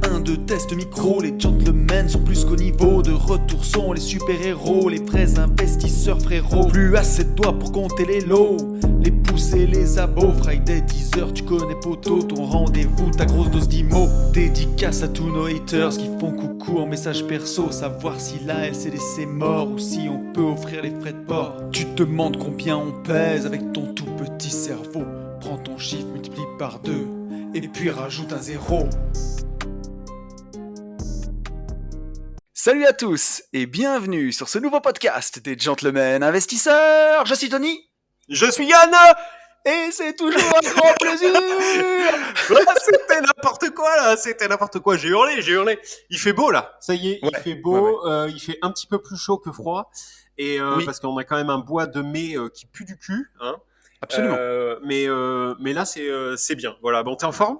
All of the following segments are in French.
1, 2, test micro. Les gentlemen sont plus qu'au niveau. De retour sont les super-héros, les vrais investisseurs frérot. Plus assez de doigts pour compter les lots, les pouces et les abos. Friday 10h, tu connais poto, ton rendez-vous, ta grosse dose d'IMO. Dédicace à tous nos haters qui font coucou en message perso. Savoir si la LCDC mort ou si on peut offrir les frais de port. Tu te demandes combien on pèse avec ton tout petit cerveau. Prends ton chiffre, multiplie par 2 et puis rajoute un 0. Salut à tous et bienvenue sur ce nouveau podcast des Gentlemen Investisseurs. Je suis Tony. Je suis Yann. Et c'est toujours un grand plaisir. C'était n'importe quoi là, c'était n'importe quoi. J'ai hurlé. Il fait beau là, ça y est, il fait beau. Il fait un petit peu plus chaud que froid. Et Oui. parce qu'on a quand même un bois de mai qui pue du cul, hein. Absolument. Mais là c'est bien. Voilà, bon, t'es en forme?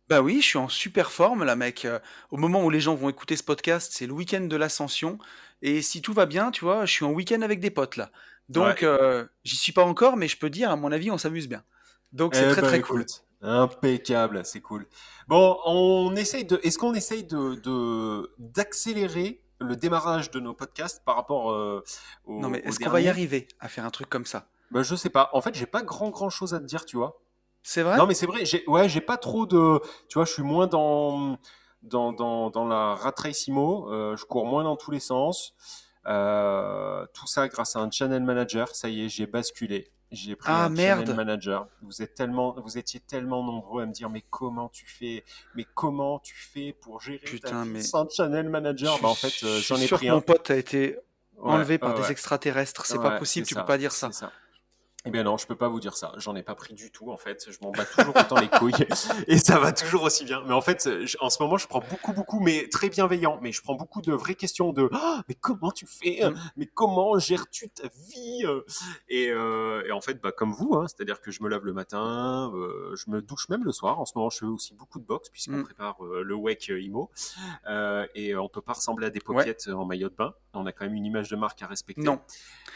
Bah oui, je suis en super forme là, mec. Au moment où les gens vont écouter ce podcast, c'est le week-end de l'Ascension. Et si tout va bien, tu vois, je suis en week-end avec des potes là. Donc, Ouais. j'y suis pas encore, mais je peux dire, à mon avis, on s'amuse bien. Donc, c'est Eh très ben très cool. écoute, impeccable, c'est cool. Bon, est-ce qu'on essaye d'accélérer le démarrage de nos podcasts par rapport Non, mais au est-ce qu'on va y dernier? arriver à faire un truc comme ça? Ben, je sais pas. En fait, j'ai pas grand chose à te dire, tu vois. C'est vrai? Non, mais c'est vrai, j'ai pas trop de, tu vois, je suis moins dans la rat race IMO, je cours moins dans tous les sens. Tout ça grâce à un channel manager. Ça y est, j'ai basculé. J'ai pris Ah un channel merde! manager. Vous étiez tellement nombreux à me dire, mais comment tu fais pour gérer ta Putain, vie mais sans channel manager? Bah, en fait, je suis j'en ai sûr pris que mon un. pote a été Ouais, enlevé ouais, par des ouais, extraterrestres. C'est pas ouais, c'est possible, tu peux ça, pas dire c'est ça. ça. Eh bien non, je peux pas vous dire ça. J'en ai pas pris du tout en fait. Je m'en bats toujours autant les couilles et ça va toujours aussi bien. Mais en fait, en ce moment, je prends beaucoup, mais très bienveillant. Mais je prends beaucoup de vraies questions de mais comment tu fais? Hmm. Mais comment gères-tu ta vie? Et en fait, bah, comme vous, hein, c'est-à-dire que je me lave le matin, je me douche même le soir. En ce moment, je fais aussi beaucoup de boxe puisqu'on Hmm. prépare le WEC IMO. Et on peut pas ressembler à des Ouais, paupiettes en maillot de bain. On a quand même une image de marque à respecter. non.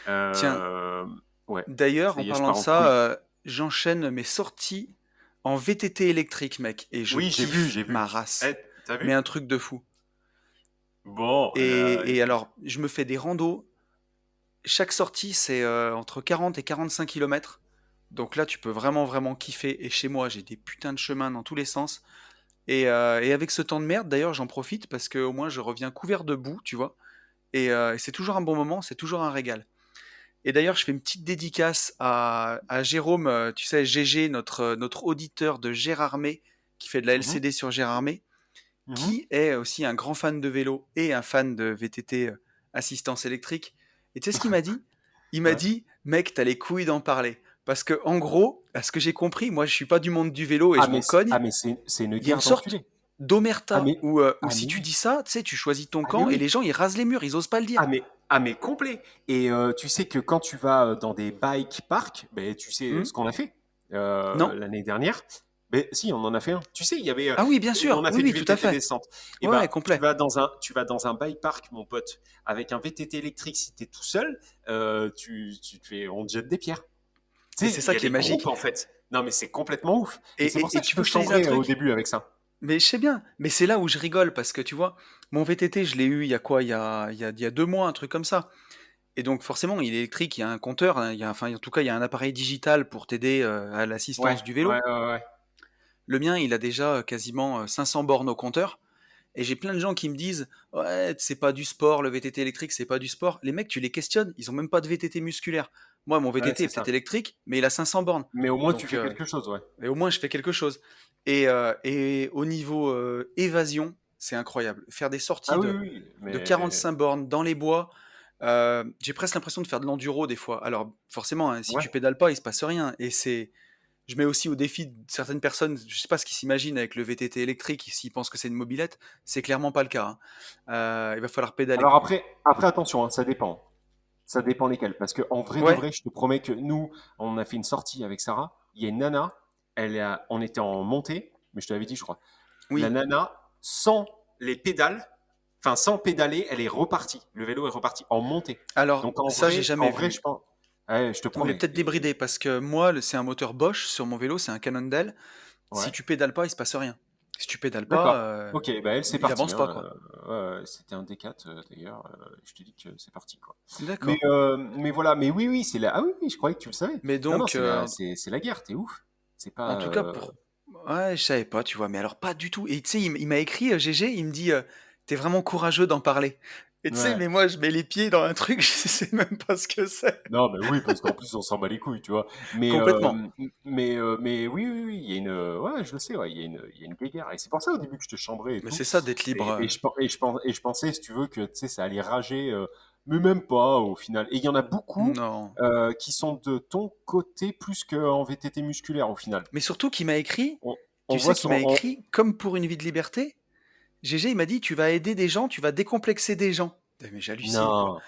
Tiens, Euh, ouais, d'ailleurs, ça en y est, je parlant de pars en ça, couille. j'enchaîne mes sorties en VTT électrique, mec, et je Oui, kiffe j'ai ma vu. race. Eh, t'as Mais vu? un truc de fou. Bon, Et alors, je me fais des randos. Chaque sortie, c'est entre 40 et 45 kilomètres. Donc là, tu peux vraiment kiffer. Et chez moi, j'ai des putains de chemins dans tous les sens. Et avec ce temps de merde, d'ailleurs, j'en profite parce que au moins, je reviens couvert de boue, tu vois. Et c'est toujours un bon moment, c'est toujours un régal. Et d'ailleurs, je fais une petite dédicace à Jérôme, tu sais, GG, notre auditeur de Gérardmer, qui fait de la mhm, LCD sur Gérardmer, mhm, qui est aussi un grand fan de vélo et un fan de VTT assistance électrique. Et tu sais ce qu'il m'a dit? Il m'a ouais. dit, mec, t'as les couilles d'en parler. Parce que, en gros, à ce que j'ai compris, moi, je suis pas du monde du vélo et je m'en cogne. C'est une Il y a une guerre sorte d'enculés. d'omerta où Ah, si mais tu oui. dis ça, tu sais, tu choisis ton Ah, mais camp et les oui. gens, ils rasent les murs, ils osent pas le dire. Mais complet. Et tu sais que quand tu vas dans des bike parks, ben, tu sais Hmm. ce qu'on a fait Non? l'année dernière. Ben, si, on en a fait un. Tu sais, il y avait, Ah oui, bien on sûr. a Oui, fait du oui, tout à VTT fait. descente. Et Ouais, ouais, ben, complet. tu vas dans un bike park, mon pote, avec un VTT électrique. Si t'es tout seul, tu te fais, on te jette des pierres. Tu Mais c'est sais, il ça y a qui est des groupes magique. en fait. Non, mais c'est complètement ouf. Et, Et c'est pour et, ça et que je tu veux te que je te dise un chambrais au truc? début avec ça. Mais je sais bien. Mais c'est là où je rigole parce que tu vois, mon VTT, je l'ai eu il y a quoi? Il y a 2 mois, un truc comme ça. Et donc forcément, il est électrique, il y a un compteur, hein, enfin en tout cas, il y a un appareil digital pour t'aider à Ouais, l'assistance du ouais, vélo. ouais, ouais. Le mien, il a déjà quasiment 500 bornes au compteur. Et j'ai plein de gens qui me disent, ouais, c'est pas du sport, le VTT électrique, c'est pas du sport. Les mecs, tu les questionnes, ils ont même pas de VTT musculaire. Moi, mon Ouais, VTT est c'est peut-être ça. électrique, mais il a 500 bornes. Mais au moins tu Donc, fais quelque chose, ouais. et au moins, je fais quelque chose. Et au niveau évasion, c'est incroyable. Faire des sorties Ah oui, oui, de mais 45 bornes dans les bois, j'ai presque l'impression de faire de l'enduro des fois. Alors, forcément, hein, si ouais. tu pédales pas, il se passe rien. Je mets aussi au défi de certaines personnes, je sais pas ce qu'ils s'imaginent avec le VTT électrique, s'ils pensent que c'est une mobilette, c'est clairement pas le cas, hein. Il va falloir pédaler. Alors après attention, hein, ça dépend. Ça dépend lesquels. Parce que en vrai de Ouais, vrai, je te promets que nous, on a fait une sortie avec Sarah. Il y a une nana, on était en montée, mais je te l'avais dit, je crois. La oui. nana, sans les pédales, enfin sans pédaler, elle est repartie. Le vélo est reparti en montée. Alors, Donc ça, j'ai en jamais vrai, vu. je pense. Ouais, je te On est promets. peut-être Et débridé parce que moi, c'est un moteur Bosch sur mon vélo, c'est un Cannondale. Si ouais. tu pédales pas, il se passe rien. Si tu pédales pas, D'accord. Ok, bah elle, c'est il parti, avance pas, hein. quoi. Ouais, c'était un D4 d'ailleurs. Je te dis que c'est parti, quoi. D'accord. Mais voilà, mais oui, oui, c'est la. Ah oui, oui, je croyais que tu le savais. Mais Non, non, donc, c'est la guerre, t'es ouf. C'est en pas. tout cas, ouais, je savais pas, tu vois, mais alors pas du tout. Et tu sais, il m'a écrit, GG, il me dit, t'es vraiment courageux d'en parler. Et tu sais, Ouais. mais moi, je mets les pieds dans un truc, je sais même pas ce que c'est. Non, mais oui, parce qu'en plus, on s'en bat les couilles, tu vois. Complètement. Mais oui, oui, oui, il y a une. Ouais, je le sais, ouais, il y a une guéguerre. Et c'est pour ça, au début, que je te chambrais et Mais tout. c'est ça d'être libre. Et je pensais, si tu veux, que tu sais, ça allait rager, mais même pas au final. Et il y en a beaucoup Non. qui sont de ton côté plus qu'en VTT musculaire au final. Mais surtout qu'il m'a écrit, On, on tu voit sais qu'il sur. m'a écrit, comme pour une vie de liberté, GG, il m'a dit, tu vas aider des gens, tu vas décomplexer des gens. Mais j'hallucine, quoi. Non,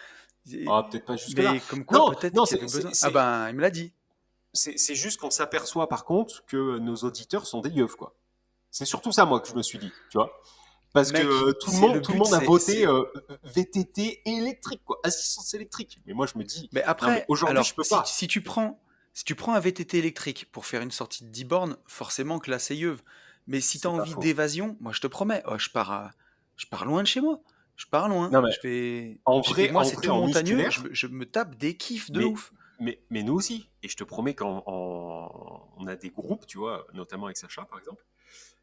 Et- ah, peut-être pas jusque-là. Mais comme quoi, Non, peut-être non, qu'il y avait besoin. Ah ben, il me l'a dit. c'est juste qu'on s'aperçoit par contre que nos auditeurs sont des yeux, quoi. C'est surtout ça, moi, que je me suis dit, tu vois. Parce que Mec, c'est le tout le but, monde a voté VTT électrique, quoi, assistance électrique. Mais moi, je me dis, Mais non, mais après, aujourd'hui, je alors, peux pas. si tu prends un VTT électrique pour faire une sortie de 10 bornes, forcément que là, c'est yeuve. Mais si tu as C'est pas envie faux. d'évasion, moi, je te promets, oh, je pars loin de chez moi. Je pars loin. Non, mais Et moi, en c'est vrai, tout en montagneux. musculaire, Je me tape des kiffs de mais, ouf. mais nous aussi. Et je te promets on a des groupes, tu vois, notamment avec Sacha, par exemple.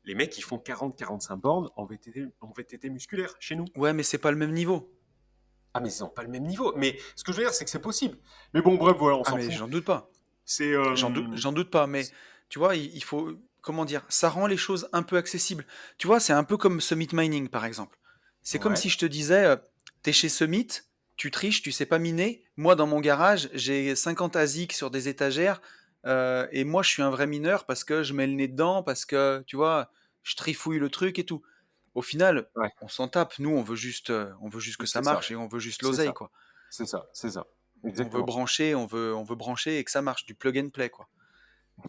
Les mecs, ils font 40-45 bornes en VTT musculaire chez nous. Ouais, mais c'est pas le même niveau. Ah, mais ils n'ont pas le même niveau. Mais ce que je veux dire, c'est que c'est possible. Mais bon, bref, voilà, on Ah, s'en mais fout. j'en doute pas. C'est. J'en doute pas. Mais tu vois, il faut, comment dire, ça rend les choses un peu accessibles. Tu vois, c'est un peu comme Summit Mining, par exemple. C'est comme Ouais. si je te disais, t'es chez Summit, tu triches, tu sais pas miner. Moi, dans mon garage, j'ai 50 ASIC sur des étagères. Et moi, je suis un vrai mineur parce que je mets le nez dedans, parce que, tu vois, je trifouille le truc et tout. Au final, Ouais. on s'en tape. Nous, on veut juste que ça C'est ça. marche et on veut juste C'est l'oseille, ça. quoi. C'est ça. C'est ça. On veut Exactement. brancher, on veut brancher et que ça marche, du plug and play, quoi.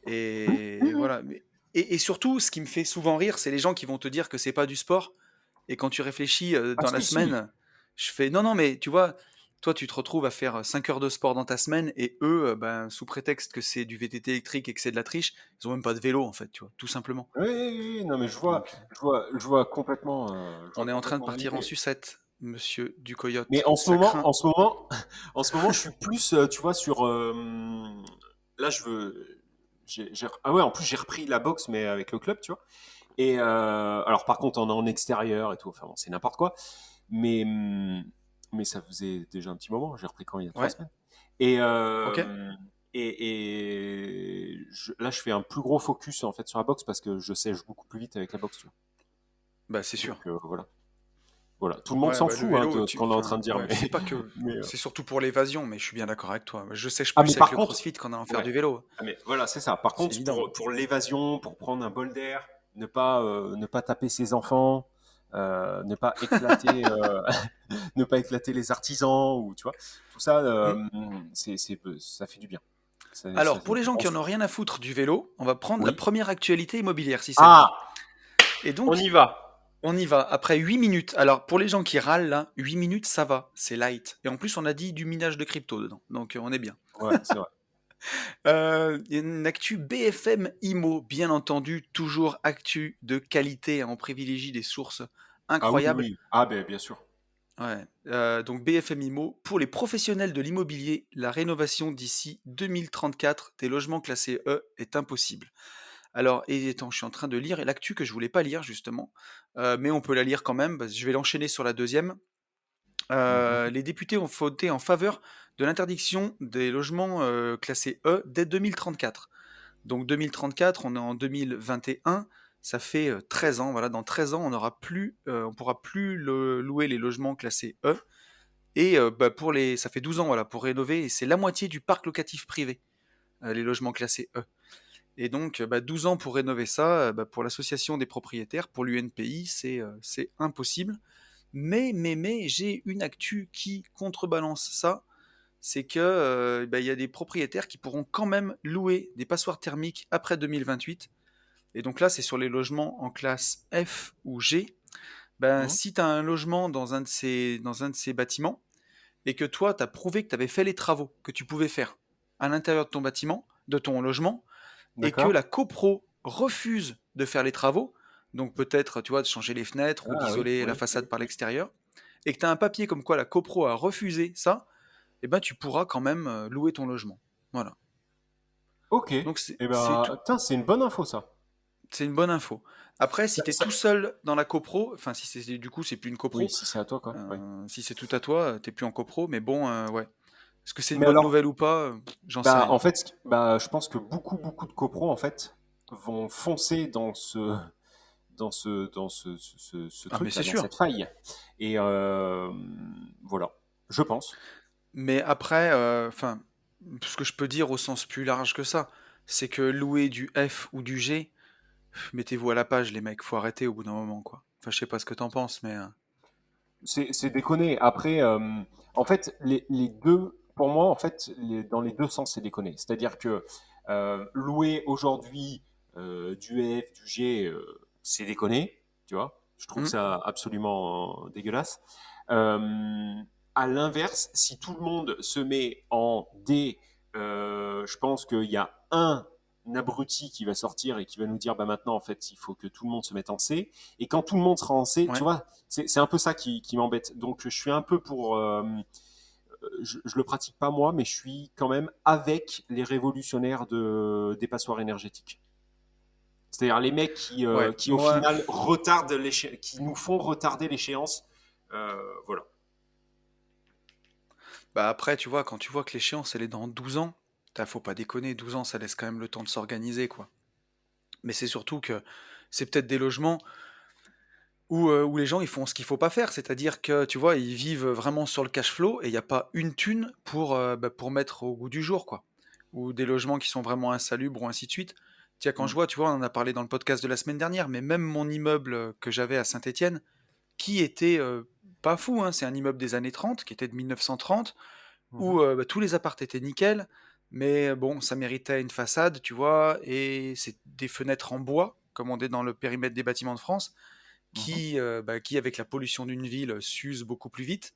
Et voilà. Et surtout, ce qui me fait souvent rire, c'est les gens qui vont te dire que c'est pas du sport. Et quand tu réfléchis Ah, dans la si, si. semaine, je fais non, non, mais tu vois, toi, tu te retrouves à faire 5 heures de sport dans ta semaine et eux, ben, sous prétexte que c'est du VTT électrique et que c'est de la triche, ils ont même pas de vélo, en fait, tu vois, tout simplement. Oui, oui, oui, non, mais Donc, je on vois est en train de complètement partir en l'idée. sucette, monsieur du Mais coyote. Ça craint. en ce moment, je suis plus, tu vois, sur. Là, je veux. Ah ouais, en plus, j'ai repris la boxe, mais avec le club, tu vois. Et alors, par contre, on est en extérieur et tout. Enfin, bon, c'est n'importe quoi. Mais, mais ça faisait déjà un petit moment. J'ai repris quand il y a 3 semaines. Et, Ok. là, je fais un plus gros focus en fait sur la boxe parce que je sèche beaucoup plus vite avec la boxe, tu vois. Bah, c'est Donc sûr. voilà. Voilà. Tout le monde Ouais, s'en bah, le fout hein, vélo, de ce qu'on est en train enfin, de dire, ouais, c'est pas que, mais, c'est surtout pour l'évasion, mais je suis bien d'accord avec toi. Je sèche ah, mais plus avec par le contre, CrossFit qu'en allant faire ouais. du vélo. Ah, mais voilà, c'est ça. Par C'est contre, évident. pour l'évasion, pour prendre un bol d'air, ne pas taper ses enfants, ne pas éclater, ne pas éclater les artisans, ou tu vois, tout ça, Hmm. ça fait du bien. Alors, pour les gens qui en ont rien à foutre du vélo, on va prendre la Oui. première actualité immobilière, si ça te dit. Ah, Et on donc, y va. on y va. Après 8 minutes. Alors, pour les gens qui râlent, là, 8 minutes, ça va. C'est light. Et en plus, on a dit du minage de crypto dedans. Donc, on est bien. Ouais, c'est vrai. Il y a une actu BFM Immo, bien entendu. Toujours actu de qualité. On privilégie des sources Ah oui, oui, incroyables. oui. Ah ben bien sûr. Ouais. Donc BFM Immo, pour les professionnels de l'immobilier, la rénovation d'ici 2034 des logements classés E est impossible. Alors, et attends, je suis en train de lire l'actu que je voulais pas lire justement, mais on peut la lire quand même, parce que je vais l'enchaîner sur la deuxième. Mhm. Les députés ont voté en faveur de l'interdiction des logements classés E dès 2034. Donc 2034, on est en 2021, ça fait 13 ans. Voilà, dans 13 ans, on pourra plus louer les logements classés E. Et bah, ça fait 12 ans voilà, pour rénover, et c'est la moitié du parc locatif privé, les logements classés E. Et donc, bah, 12 ans pour rénover ça, bah, pour l'association des propriétaires, pour l'UNPI, c'est impossible. Mais, j'ai une actu qui contrebalance ça, c'est que bah, y a des propriétaires qui pourront quand même louer des passoires thermiques après 2028. Et donc là, c'est sur les logements en classe F ou G. Ben, Mhm. si tu as un logement dans un de ces bâtiments, et que toi, tu as prouvé que tu avais fait les travaux que tu pouvais faire à l'intérieur de ton bâtiment, de ton logement, et que D'accord. la copro refuse de faire les travaux, donc peut-être, tu vois, de changer les fenêtres ou Ah oui, d'isoler la oui, façade oui, par oui. l'extérieur et que tu as un papier comme quoi la copro a refusé ça, et ben, tu pourras quand même, louer ton logement. Voilà. Ok. Donc Eh c'est ben, tout, putain, c'est une bonne info, ça. c'est une bonne info. Après, si Ça, tu es ça- tout seul dans la copro, enfin si c'est du coup, c'est plus une Oui, copro, si c'est à toi, quoi. Oui. si c'est tout à toi, tu plus en copro, mais bon, ouais. Est-ce que c'est une Mais bonne alors, nouvelle ou pas? J'en sais bah, rien. en fait, bah, je pense que beaucoup de copros, en fait, vont foncer dans ce Ah mais truc-là, c'est dans sûr. cette faille. Et voilà, je pense. Mais après, enfin, ce que je peux dire au sens plus large que ça, c'est que louer du F ou du G, mettez-vous à la page les mecs, faut arrêter au bout d'un moment, quoi. Enfin, je sais pas ce que t'en penses, mais C'est déconné. Après, en fait, les deux, pour moi, en fait, dans les deux sens, c'est déconné. C'est-à-dire que louer aujourd'hui du F, du G, c'est déconné, tu vois. Je trouve mmh, ça absolument dégueulasse. Euh, à l'inverse, si tout le monde se met en D, je pense qu'il y a un abruti qui va sortir et qui va nous dire, bah maintenant, en fait, il faut que tout le monde se mette en C. Et quand tout le monde sera en C, tu ouais. vois, c'est un peu ça qui m'embête. Donc, je suis un peu pour. Je le pratique pas moi, mais je suis quand même avec les révolutionnaires des passoires énergétiques. C'est-à-dire les mecs Ouais, qui au moi, final qui nous font retarder l'échéance. Voilà. bah après, tu vois, quand tu vois que l'échéance, elle est dans 12 ans, faut pas déconner, 12 ans, ça laisse quand même le temps de s'organiser, quoi. Mais c'est surtout que c'est peut-être des logements où les gens, ils font ce qu'il faut pas faire, c'est-à-dire que, tu vois, ils vivent vraiment sur le cash flow et il y a pas une thune pour mettre au goût du jour, quoi. Ou des logements qui sont vraiment insalubres ou ainsi de suite. Tiens, quand je Mm. vois, tu vois, on en a parlé dans le podcast de la semaine dernière, mais même mon immeuble que j'avais à Saint-Étienne, qui était pas fou, hein, c'est un immeuble des années 30, qui était de 1930, Mhm. où tous les apparts étaient nickel, mais bon, ça méritait une façade, tu vois, et c'est des fenêtres en bois, comme on est dans le périmètre des bâtiments de France, Mhm. qui avec la pollution d'une ville, s'usent beaucoup plus vite.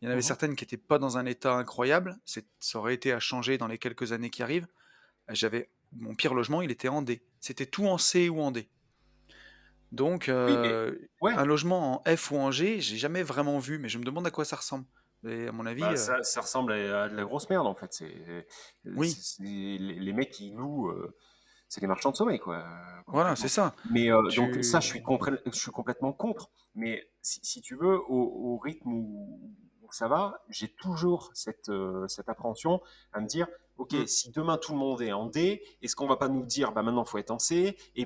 Il y en avait Mhm. certaines qui n'étaient pas dans un état incroyable, ça aurait été à changer dans les quelques années qui arrivent. J'avais mon pire logement, il était en D. C'était tout en C ou en D. Donc, Oui, mais ouais. un logement en F ou en G, j'ai jamais vraiment vu, mais je me demande à quoi ça ressemble. Mais à mon avis, Bah, ça ressemble à de la grosse merde en fait. oui, Les mecs qui louent, c'est les marchands de sommeil quoi, voilà, c'est concrètement. ça. Mais donc ça, Tu... je suis complètement contre. Mais si tu veux, au rythme où ça va, j'ai toujours cette appréhension à me dire, ok, Hmm, si demain tout le monde est en D, est-ce qu'on va pas nous dire, bah maintenant faut être en C, et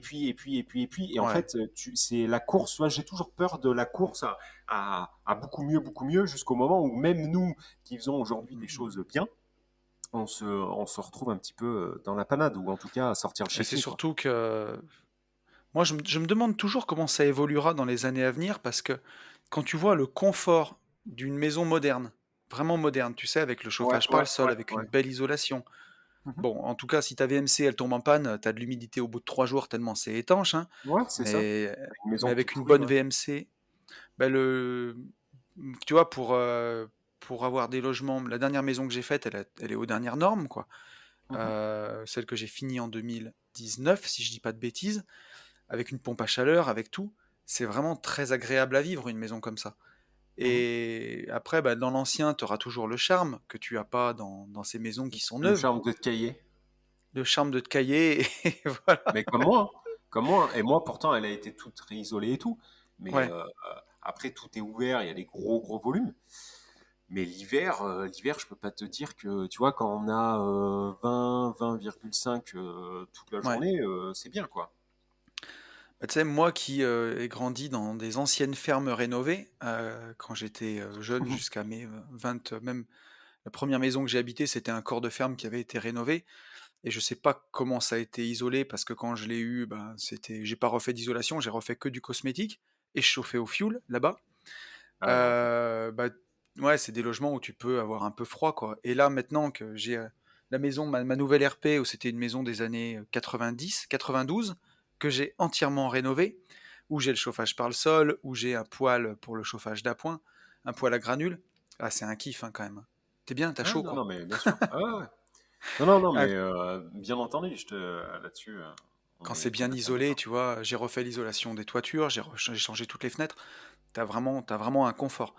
en ouais. fait, c'est la course. Tu vois, j'ai toujours peur de la course à beaucoup mieux, jusqu'au moment où même nous qui faisons aujourd'hui des choses bien, on se retrouve un petit peu dans la panade, ou en tout cas à sortir le Et c'est chéquier, quoi. surtout que moi, je me demande toujours comment ça évoluera dans les années à venir, parce que quand tu vois le confort d'une maison moderne, vraiment moderne, tu sais, avec le Ouais, chauffage par le ouais, sol, ouais, avec ouais. une belle isolation. Mhm. Bon, en tout cas, si ta VMC, elle tombe en panne, t'as de l'humidité au bout de 3 jours tellement c'est étanche, hein. Ouais, c'est ça. Mais, Une mais maison tout avec une pourrie, bonne ouais. VMC, bah tu vois, pour avoir des logements, la dernière maison que j'ai faite, elle est aux dernières normes, quoi. Mhm. Celle que j'ai finie en 2019, si je dis pas de bêtises, avec une pompe à chaleur, avec tout. C'est vraiment très agréable à vivre, une maison comme ça. Mhm. Et après, bah, dans l'ancien, tu auras toujours le charme que tu as pas dans ces maisons qui sont Le neuves. charme de te cahier. Le charme de te cailler, et voilà. Mais comme moi, hein. Comme moi. Et moi, pourtant, elle a été toute réisolée et tout. Mais Ouais, après, tout est ouvert, il y a des gros volumes. Mais l'hiver, je peux pas te dire que, tu vois, quand on a 20,5 toute la ouais. journée, c'est bien, quoi. Bah, tu sais, moi qui ai grandi dans des anciennes fermes rénovées, quand j'étais jeune, jusqu'à mes 20, même la première maison que j'ai habitée, c'était un corps de ferme qui avait été rénové. Et je sais pas comment ça a été isolé parce que quand je l'ai eu, ben, j'ai pas refait d'isolation, j'ai refait que du cosmétique et je chauffais au fioul là-bas. Ah ouais, ok. Bah, ouais, c'est des logements où tu peux avoir un peu froid, quoi. Et là, maintenant que j'ai la maison, ma nouvelle RP, où c'était une maison des années 90, 92, que j'ai entièrement rénovée, où j'ai le chauffage par le sol, où j'ai un poêle pour le chauffage d'appoint, un poêle à granules. Ah, c'est un kiff, hein, quand même. T'es bien, t'as Ah chaud, non, quoi. non, mais bien sûr. Ah ouais, ouais. Non, non, non, Ah, mais bien entendu, là-dessus, Quand On c'est est, on bien est bien isolé, d'accord. tu vois, j'ai refait l'isolation des toitures, j'ai changé toutes les fenêtres. T'as vraiment un confort.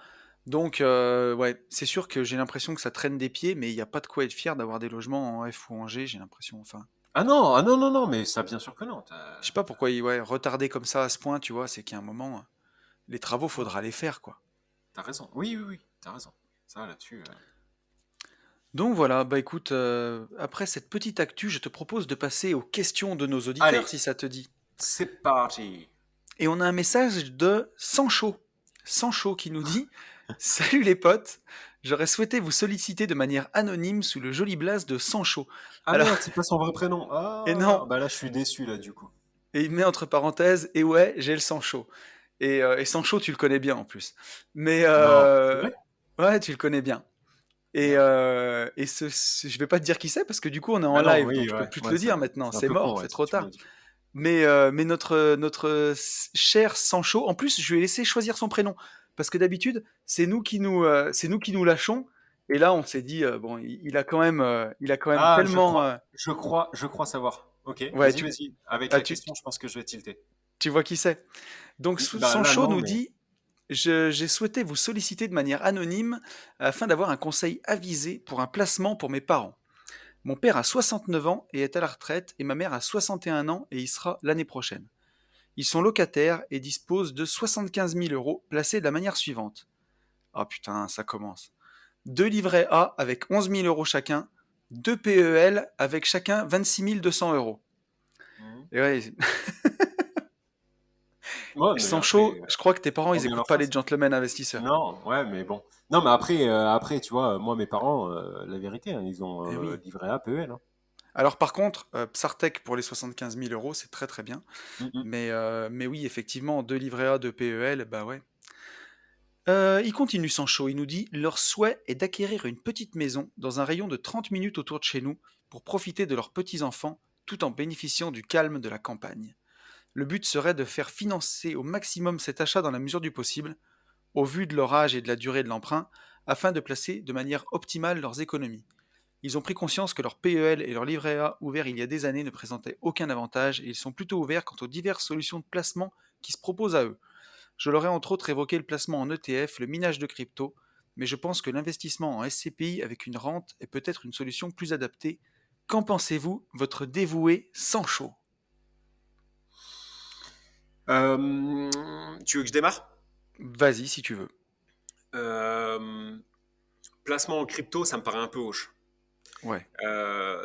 Donc, ouais, c'est sûr que j'ai l'impression que ça traîne des pieds, mais il n'y a pas de quoi être fier d'avoir des logements en F ou en G, j'ai l'impression. Enfin, Ah non, non, non, mais ça, bien sûr que non. je sais pas pourquoi ouais, retarder comme ça à ce point, tu vois, c'est qu'il y a un moment, les travaux, Non, faudra les faire, quoi. t'as raison. Oui, oui, oui, t'as raison. Ça, là-dessus. Donc voilà, bah écoute, après cette petite actu, je te propose de passer aux questions de nos auditeurs, Allez, si ça te dit. c'est parti. Et on a un message de Sancho. Sancho qui nous dit: Salut les potes, j'aurais souhaité vous solliciter de manière anonyme sous le joli blaze de Sancho. Ah Alors, merde, c'est pas son vrai prénom. et Ah, non, bah là, je suis déçu, là, du coup. et il met entre parenthèses, et ouais, j'ai le Sancho. Et Sancho, tu le connais bien en plus. Mais Non, c'est vrai? ouais, tu le connais bien. Merde. Je vais pas te dire qui c'est parce que du coup on est en Bah non, live, donc oui, je peux ouais, plus te ouais, le dire maintenant. c'est un C'est peu con, mort, ouais, c'est si trop tu me le tard. dis. Mais notre cher Sancho, en plus, je lui ai laissé choisir son prénom. Parce que d'habitude, c'est nous qui nous lâchons. Et là, on s'est dit, bon, il a quand même Ah, tellement. je crois savoir. Ok, Ouais, vas-y, vas-y. Avec ah, la question, je pense que je vais tilter. tu vois qui c'est. Donc, Bah là, Sancho non, nous mais. dit: J'ai souhaité vous solliciter de manière anonyme afin d'avoir un conseil avisé pour un placement pour mes parents. Mon père a 69 ans et est à la retraite, et ma mère a 61 ans et y sera l'année prochaine. Ils sont locataires et disposent de 75 000 euros placés de la manière suivante. Ah putain, ça commence. Deux livrets A avec 11 000 euros chacun, deux PEL avec chacun 26 200 euros. Mhm. Et ouais, Ouais, mais sans après, chaud, je crois que tes parents, tant ils bien écoutent leur pas les face. gentlemen investisseurs. Non, ouais, mais bon. Non, mais après, tu vois, moi, mes parents, la vérité, hein, ils ont Eh oui. livré à PEL. Hein. Alors par contre, Psartec pour les 75 000 euros, c'est très très bien. Mhm. Mais oui, effectivement, deux livrets A, deux PEL, bah ouais. Il continue Sancho, il nous dit: Leur souhait est d'acquérir une petite maison dans un rayon de 30 minutes autour de chez nous pour profiter de leurs petits-enfants tout en bénéficiant du calme de la campagne. Le but serait de faire financer au maximum cet achat dans la mesure du possible, au vu de leur âge et de la durée de l'emprunt, afin de placer de manière optimale leurs économies. Ils ont pris conscience que leur PEL et leur livret A ouvert il y a des années ne présentaient aucun avantage et ils sont plutôt ouverts quant aux diverses solutions de placement qui se proposent à eux. Je leur ai entre autres évoqué le placement en ETF, le minage de crypto, mais je pense que l'investissement en SCPI avec une rente est peut-être une solution plus adaptée. Qu'en pensez-vous, votre dévoué Sancho? Tu veux que je démarre? Vas-y si tu veux. Euh, Placement en crypto, ça me paraît un peu hoche. Ouais.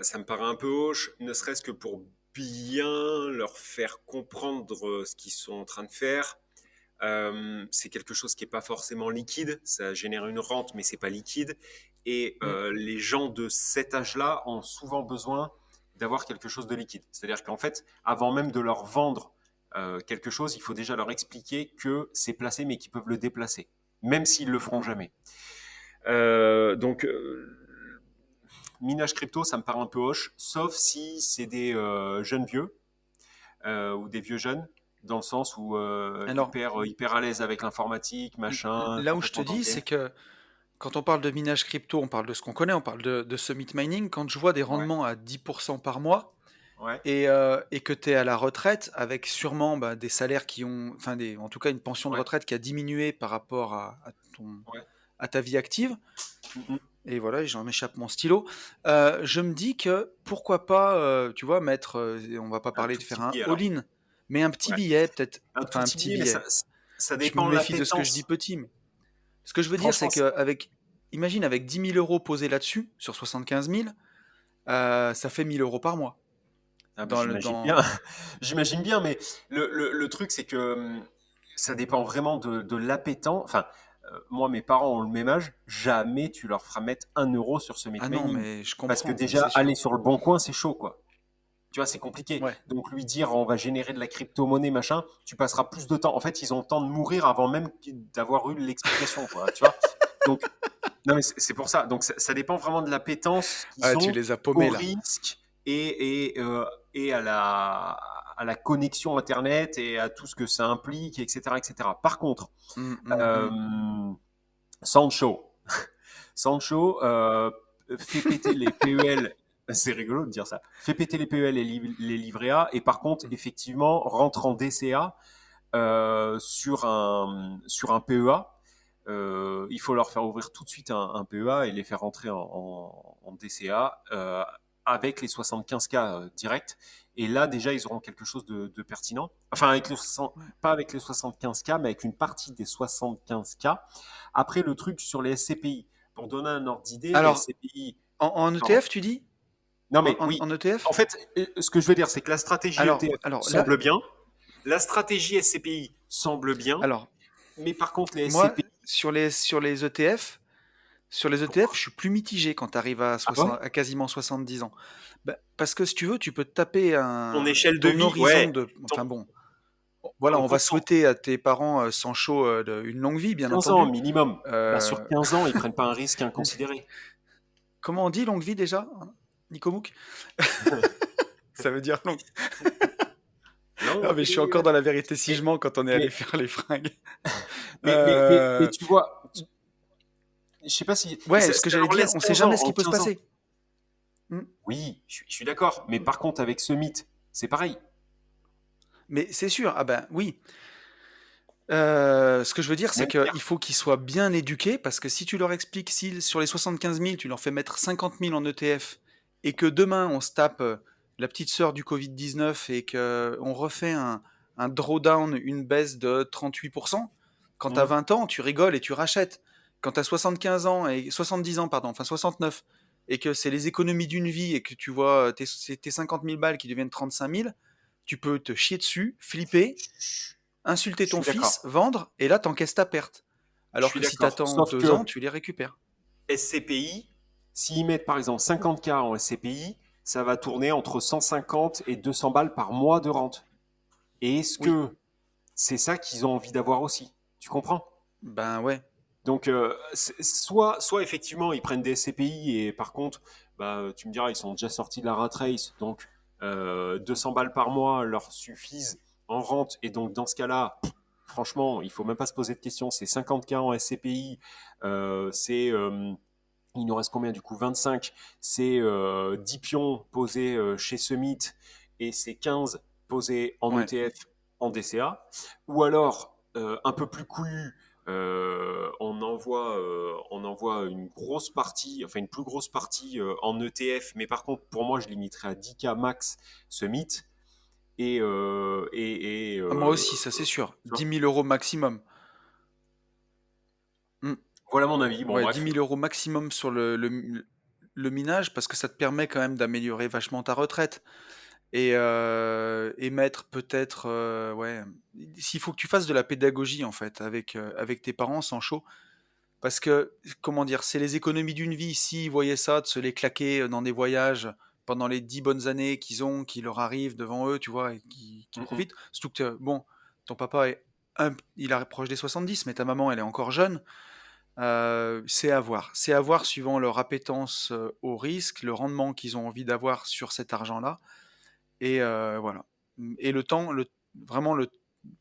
Ça me paraît un peu hoche, ne serait-ce que pour bien leur faire comprendre ce qu'ils sont en train de faire. C'est quelque chose qui n'est pas forcément liquide, ça génère une rente, mais c'est pas liquide. Et Mm. les gens de cet âge-là ont souvent besoin d'avoir quelque chose de liquide. C'est-à-dire qu'en fait, avant même de leur vendre quelque chose, il faut déjà leur expliquer que c'est placé, mais qu'ils peuvent le déplacer, même s'ils le feront jamais. Donc, minage crypto, ça me paraît un peu hoche, sauf si c'est des jeunes vieux ou des vieux jeunes, dans le sens où Alors, hyper à l'aise avec l'informatique, machin, là où je te complètement dans le dis, game. c'est que quand on parle de minage crypto, on parle de ce qu'on connaît, on parle de summit mining. Quand je vois des Ouais, rendements à 10% par mois, ouais, et que tu es à la retraite avec sûrement bah, des salaires qui ont, enfin en tout cas une pension de ouais, retraite qui a diminué par rapport ouais. à ta vie active, Mhm. et voilà, j'en échappe mon stylo, je me dis que pourquoi pas, tu vois, mettre, on va pas Un parler de tout faire petit un billet alors. all-in, mais un petit Ouais. billet peut-être, Un enfin tout un petit petit billet, mais billet. ça Je me dépend de méfie de ce que je dis l'appétence. petit, mais ce que je veux dire, c'est Franchement, qu'avec, imagine avec 10 000 euros posés là-dessus, sur 75 000, ça fait 1 000 euros par mois. ah bah, Dans le, j'imagine bien. dans... J'imagine bien, mais le truc, c'est que ça dépend vraiment de l'appétence. Enfin, moi, mes parents ont le même âge. Jamais tu leur feras mettre 1 euro sur ce Ah non, mining. mais je Parce que comprends, mais déjà, c'est aller sûr. sur le bon coin, c'est chaud, quoi. Tu vois, c'est compliqué. Ouais. Donc, lui dire, on va générer de la crypto-monnaie, machin, tu passeras plus de temps. En fait, ils ont le temps de mourir avant même d'avoir eu l'explication, quoi. Tu vois? Donc, non, mais c'est pour ça. Donc, ça dépend vraiment de l'appétence Ah, qu'ils tu ont les as au paumés là. risque et à la connexion Internet et à tout ce que ça implique, etc., etc. Par contre, euh, Sancho, Sancho fait péter les PEL C'est rigolo de dire ça. Fais péter les PEL et les livrets A, et par contre, effectivement, rentre en DCA sur un PEA. Il faut leur faire ouvrir tout de suite un PEA et les faire rentrer en DCA avec les 75K directs. Et là, déjà, ils auront quelque chose de pertinent. Enfin, pas avec les 75K, mais avec une partie des 75K. Après, le truc sur les SCPI. Pour donner un ordre d'idée, les Alors, SCPI. en Pardon. ETF, tu dis? Non, mais oui. En ETF? En fait, ce que je veux dire, c'est que la stratégie ETF Alors là, semble bien. La stratégie SCPI semble bien. alors, Mais par contre, les moi, SCPI. sur les ETF, je suis plus mitigé quand tu arrives Ah bon? à quasiment 70 ans. Bah, parce que si tu veux, tu peux te taper Ton échelle de ton vie, horizon ouais. de. Ton- Enfin bon, voilà, on on va comprend. souhaiter à tes parents Sancho une longue vie, bien 15 ans entendu. minimum. Bah, sur Euh, 15 ans, ils prennent pas un risque inconsidéré. Comment on dit longue vie déjà, hein, Nico Mouk? Ça veut dire long. Non, Ah, mais je suis encore dans la vérité si je mens quand on est allé mais, faire les fringues. mais tu vois, je sais pas si. Ouais, ce que j'allais Alors, dire, laisse on sait 15 ans, jamais ce en qui peut se 15 ans. passer. Hmm. Oui, je suis d'accord. Mais par contre, avec ce mythe, c'est pareil. Mais c'est sûr, ah ben oui. Ce que je veux dire, c'est Même qu'il pire. faut qu'ils soient bien éduqués, parce que si tu leur expliques, si sur les 75 000, tu leur fais mettre 50 000 en ETF, et que demain on se tape la petite sœur du Covid-19 et qu'on refait un drawdown, une baisse de 38%, quand tu as Hmm. 20 ans, tu rigoles et tu rachètes. Quand tu as 75 ans, et 70 ans, pardon, enfin 69, et que c'est les économies d'une vie, et que tu vois tes 50 000 balles qui deviennent 35 000, tu peux te chier dessus, flipper, insulter Je ton suis fils, d'accord. vendre, et là, t'encaisses ta perte. Je Alors suis que si d'accord. t'attends Sauf 2 ans, que tu les récupères. SCPI, s'ils mettent par exemple 50K en SCPI, ça va tourner entre 150 et 200 balles par mois de rente. Et est-ce Oui, que c'est ça qu'ils ont envie d'avoir aussi? Tu comprends? ben ouais. Donc, soit effectivement ils prennent des SCPI et par contre, bah, tu me diras, ils sont déjà sortis de la rat race, donc 200 balles par mois leur suffisent en rente. Et donc, dans ce cas-là, franchement, il faut même pas se poser de questions. C'est 50K en SCPI, il nous reste combien du coup? 25, c'est 10 pions posés chez Summit et c'est 15 posés en Ouais. ETF en DCA. Ou alors, un peu plus couillu, on envoie une grosse partie, enfin une plus grosse partie en ETF, mais par contre, pour moi, je limiterai à 10K max Summit. Ah, moi aussi, ça c'est sûr. Tu vois, 10 000 euros maximum. Hmm. voilà mon avis. Bon, Ouais, 10 bref. 000 euros maximum sur le minage, parce que ça te permet quand même d'améliorer vachement ta retraite. Et mettre peut-être, ouais, s'il faut que tu fasses de la pédagogie en fait avec tes parents, sans chaud. Parce que, comment dire, c'est les économies d'une vie. S'ils voyaient ça, de se les claquer dans des voyages pendant les 10 bonnes années qui leur arrivent devant eux, tu vois, et qui Mm, mm. profitent. Surtout que, bon, ton papa il est proche des 70, mais ta maman, elle est encore jeune. C'est à voir. C'est à voir suivant leur appétence au risque, le rendement qu'ils ont envie d'avoir sur cet argent-là. Et voilà. Et vraiment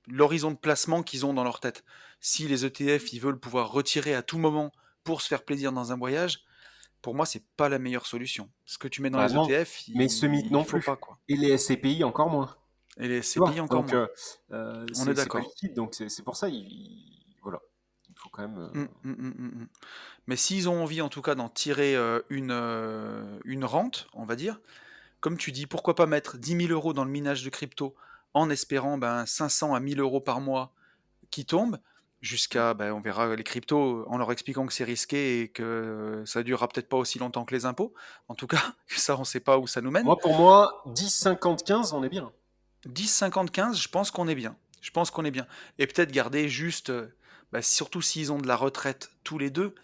l'horizon de placement qu'ils ont dans leur tête. Si les ETF, ils veulent pouvoir retirer à tout moment pour se faire plaisir dans un voyage, pour moi, c'est pas la meilleure solution. Ce que tu mets dans Bah les non, ETF, mais Summit il non faut plus. pas, quoi. Et les SCPI encore moins. Et les Tu CPI vois, encore donc moins. On est c'est pas d'accord. liquide, donc c'est pour ça, voilà, il faut quand même. Mais s'ils ont envie, en tout cas, d'en tirer une rente, on va dire, comme tu dis, pourquoi pas mettre 10 000 euros dans le minage de crypto en espérant 500 à 1000 euros par mois qui tombent, jusqu'à, on verra les cryptos en leur expliquant que c'est risqué et que ça durera peut-être pas aussi longtemps que les impôts. En tout cas, ça, on sait pas où ça nous mène. Moi, pour moi, 10, 50, 15, on est bien. 10, 50, 15, je pense qu'on est bien. Je pense qu'on est bien. Et peut-être garder juste, surtout s'ils ont de la retraite tous les deux,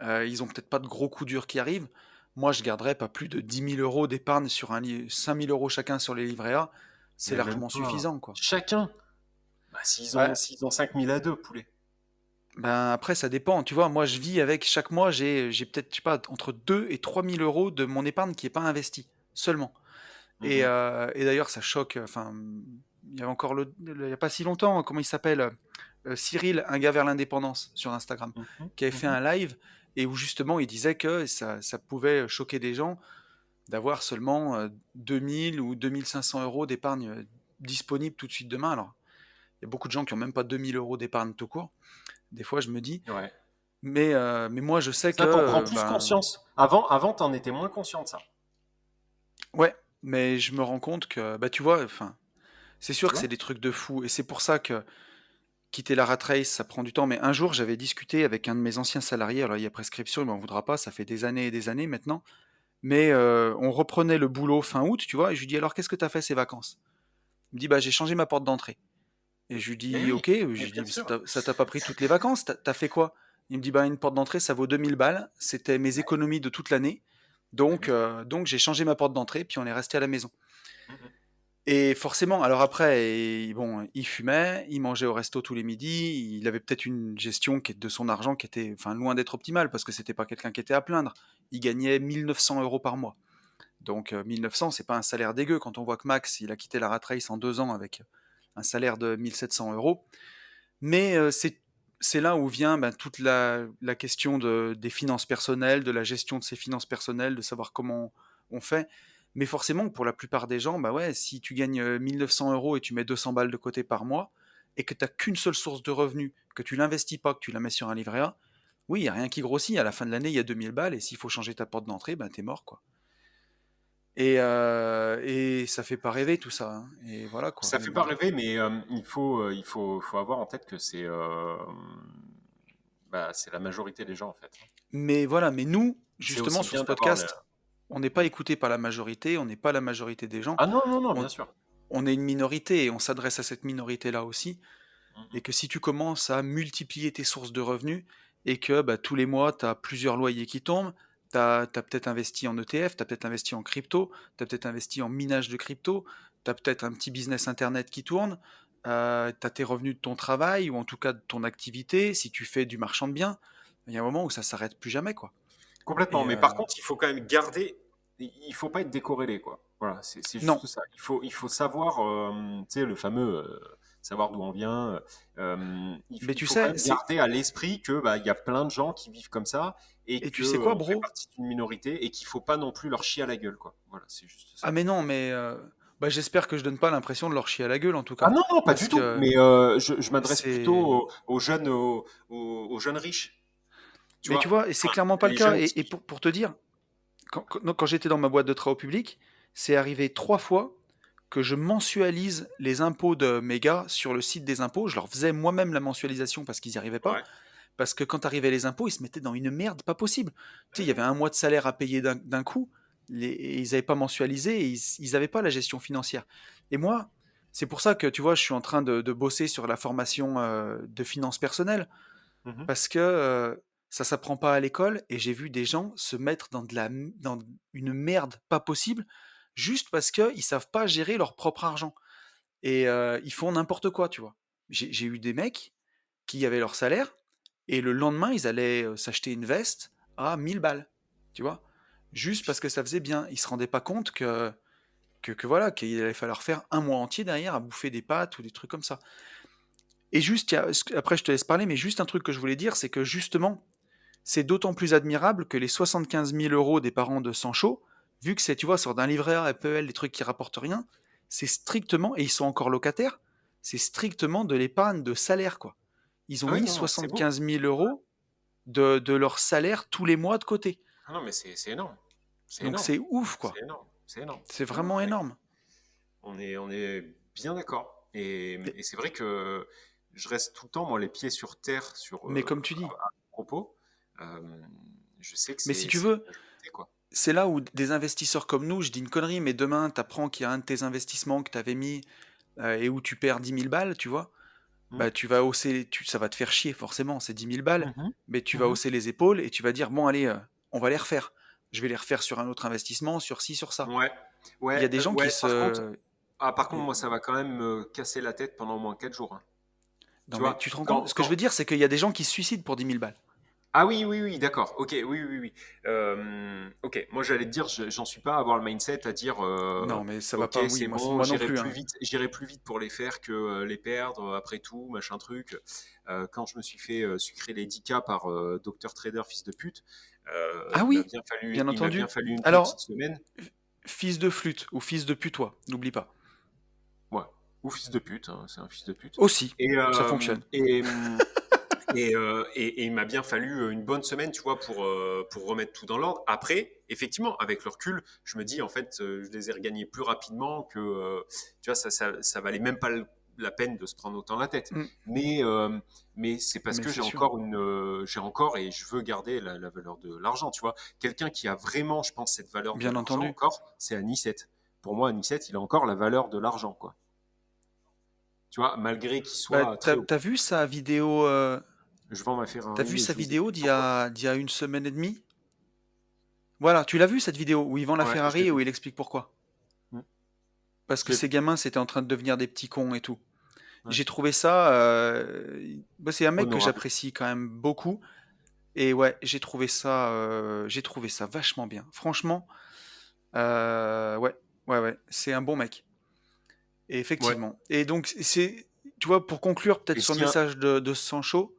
ils ont peut-être pas de gros coups durs qui arrivent. Moi, je garderais pas plus de 10 000 euros d'épargne sur 5 000 euros chacun sur les livrets A. C'est Mais même largement pas. suffisant, quoi. Chacun. Bah, Ouais, s'ils ont 5000 à deux, poulet. après, ça dépend. Tu vois, moi, je vis avec chaque mois, j'ai peut-être, je sais pas, entre 2 et 3 000 euros de mon épargne qui n'est pas investie, seulement. Mhm, Et d'ailleurs, ça choque. Enfin, il y avait encore il n'y a pas si longtemps, comment il s'appelle Cyril, un gars vers l'indépendance sur Instagram, mhm, qui avait fait mhm. un live et où justement il disait que ça pouvait choquer des gens d'avoir seulement 2000 ou 2500 euros d'épargne disponible tout de suite demain. Alors, il y a beaucoup de gens qui ont même pas 2000 euros d'épargne tout court. Des fois, je me dis, Ouais. mais moi, je sais que, Ça, t'en prends plus conscience. Avant, t'en étais moins conscient de ça. ouais, mais je me rends compte que, bah, tu vois, enfin, c'est sûr Tu que c'est vois? des trucs de fou, et c'est pour ça que quitter la rat race, ça prend du temps. Mais un jour, j'avais discuté avec un de mes anciens salariés. Alors, il y a prescription, il m'en voudra pas, ça fait des années et des années maintenant. Mais on reprenait le boulot fin août, tu vois, et je lui dis, alors, qu'est-ce que tu as fait ces vacances? Il me dit, bah, j'ai changé ma porte d'entrée. Et je lui Mais dis, oui, ok, je mais lui bien dis, sûr. ça t'a pas pris toutes les vacances, t'as fait quoi? Il me dit, bah, une porte d'entrée, ça vaut 2000 balles, c'était mes Ouais, économies de toute l'année, bah oui. donc j'ai changé ma porte d'entrée, puis on est resté à la maison. Mhm. Et forcément, alors après, bon, il fumait, il mangeait au resto tous les midis, il avait peut-être une gestion de son argent qui était, enfin, loin d'être optimale, parce que c'était pas quelqu'un qui était à plaindre. Il gagnait 1900 euros par mois. Donc 1900, c'est pas un salaire dégueu quand on voit que Max, il a quitté la rat race en 2 ans avec un salaire de 1700 euros. Mais c'est là où vient ben, toute la question des finances personnelles, de la gestion de ses finances personnelles, de savoir comment on fait. Mais forcément, pour la plupart des gens, bah ouais, si tu gagnes 1900 euros et tu mets 200 balles de côté par mois, et que tu n'as qu'une seule source de revenus, que tu l'investis pas, que tu la mets sur un livret A, oui, il n'y a rien qui grossit. À la fin de l'année, il y a 2000 balles, et s'il faut changer ta porte d'entrée, ben t'es mort, quoi. Et ça fait pas rêver tout ça, hein. Et voilà, quoi. Ça Mais fait pas bon. rêver, mais faut avoir en tête que c'est la majorité des gens, en fait. Mais voilà, mais nous, C'est justement, aussi sur bien ce d'avoir podcast, on n'est pas écouté par la majorité, on n'est pas la majorité des gens, Ah non, non, non, on, bien sûr. on est une minorité et on s'adresse à cette minorité-là aussi. Et Mhm. que si tu commences à multiplier tes sources de revenus et que bah, tous les mois, tu as plusieurs loyers qui tombent, tu as peut-être investi en ETF, tu as peut-être investi en crypto, tu as peut-être investi en minage de crypto, tu as peut-être un petit business internet qui tourne, tu as tes revenus de ton travail ou en tout cas de ton activité, si tu fais du marchand de biens, il y a un moment où ça s'arrête plus jamais, quoi. Complètement. Et Mais par contre, il faut quand même garder. Il faut pas être décorrélé, quoi. Voilà, c'est non, juste ça. Il faut savoir, tu sais, le fameux savoir d'où on vient. mais Il tu faut quand sais, même garder à l'esprit que bah, il y a plein de gens qui vivent comme ça et et que tu sais quoi, on fait bro? partie d'une minorité et qu'il faut pas non plus leur chier à la gueule, quoi. Voilà, c'est juste Ah ça. mais non, mais bah, j'espère que je donne pas l'impression de leur chier à la gueule en tout Ah cas, non, non, pas du parce tout. que Mais je m'adresse plutôt c'est. aux jeunes riches. Tu Mais tu vois, vois, et c'est enfin, clairement pas le les cas. jeunes Et qui. pour te dire, quand j'étais dans ma boîte de travaux publics, c'est arrivé 3 fois que je mensualise les impôts de mes gars sur le site des impôts. Je leur faisais moi-même la mensualisation parce qu'ils n'y arrivaient pas. Ouais. Parce que quand arrivaient les impôts, ils se mettaient dans une merde pas possible. Tu sais, il y avait Ouais. un mois de salaire à payer d'un coup. Et ils n'avaient pas mensualisé et ils n'avaient pas la gestion financière. Et moi, c'est pour ça que tu vois, je suis en train de bosser sur la formation de finances personnelles Mhm. parce que ça s'apprend pas à l'école et j'ai vu des gens se mettre dans une merde pas possible juste parce qu'ils savent pas gérer leur propre argent et ils font n'importe quoi, tu vois. J'ai eu des mecs qui avaient leur salaire et le lendemain ils allaient s'acheter une veste à 1000 balles, tu vois, juste parce que ça faisait bien. Ils se rendaient pas compte que voilà, qu'il allait falloir faire un mois entier derrière à bouffer des pâtes ou des trucs comme ça. Et juste, après je te laisse parler, mais juste un truc que je voulais dire, c'est que justement, c'est d'autant plus admirable que les 75 000 euros des parents de Sancho, vu que c'est, tu vois, sort d'un livret A, FPL, des trucs qui rapportent rien, c'est strictement, et ils sont encore locataires, c'est strictement de l'épargne de salaire, quoi. Ils ont Ah oui, mis non, non, c'est beau. 75 000 euros de leur salaire tous les mois de côté. Ah non, mais c'est énorme. C'est Donc énorme. c'est ouf, C'est quoi. énorme. C'est énorme. C'est Non, non, vraiment mais énorme. on est bien d'accord. Mais, Et c'est vrai que je reste tout le temps, moi, les pieds sur terre sur mais comme tu dis, à propos. Euh, je sais que mais si tu c'est veux, une majorité, quoi. c'est là où des investisseurs comme nous, je dis une connerie, mais demain, tu apprends qu'il y a un de tes investissements que tu avais mis et où tu perds 10 000 balles, tu vois, Hmm. bah tu vas hausser, ça va te faire chier forcément, c'est 10 000 balles, Mhm. mais tu vas Mhm. hausser les épaules et tu vas dire, bon allez, on va les refaire. Je vais les refaire sur un autre investissement, sur ci, sur ça. Ouais, Il y a des gens qui ouais. se... Par contre, et- moi, ça va quand même me casser la tête pendant au moins 4 jours, hein. Non Tu mais vois, tu te rends compte? Ce que je veux dire, c'est qu'il y a des gens qui se suicident pour 10 000 balles. Ah oui, oui, oui, d'accord. Ok, oui, oui, oui. Ok, moi j'allais te dire, j'en suis pas à avoir le mindset à dire, Non mais ça va ok, pas, oui, c'est moi, bon, moi non plus, hein. j'irai plus vite pour les faire que les perdre après tout, machin truc. Quand je me suis fait sucrer les 10K par Dr Trader, fils de pute, Ah oui, bien il m'a bien entendu. fallu une petite Alors, semaine. fils de flûte ou fils de putois, n'oublie pas. Ouais. Ou fils de pute, hein, c'est un fils de pute. Aussi, Et, ça euh, fonctionne. et, et il m'a bien fallu une bonne semaine, tu vois, pour remettre tout dans l'ordre. Après, effectivement, avec le recul, je me dis, en fait, je les ai regagnés plus rapidement que, tu vois, ça valait même pas la peine de se prendre autant la tête. Mm. Mais, mais c'est parce Mais que c'est sûr. j'ai encore et je veux garder la valeur de l'argent, tu vois. Quelqu'un qui a vraiment, je pense, cette valeur de Bien l'argent entendu. encore, c'est Anicette. Pour moi, Anicette, il a encore la valeur de l'argent, quoi. Tu vois, malgré qu'il Bah, soit très haut. t'as vu sa vidéo, Je vends ma t'as vu Ferrari et sa je vous vidéo explique pourquoi. d'il y a une semaine et demie? Voilà, tu l'as vu cette vidéo où il vend la Ouais, je l'ai Ferrari et où vu. il explique pourquoi? Mm. Parce Je que l'ai ces vu. gamins c'était en train de devenir des petits cons et tout. Ouais. J'ai trouvé ça, bah, c'est un mec que Honorable. j'apprécie quand même beaucoup. Et ouais, j'ai trouvé ça vachement bien. Franchement, ouais, ouais, ouais, c'est un bon mec. Et Ouais. effectivement. Et donc, tu vois, pour conclure peut-être Et sur le si un... message de Sancho,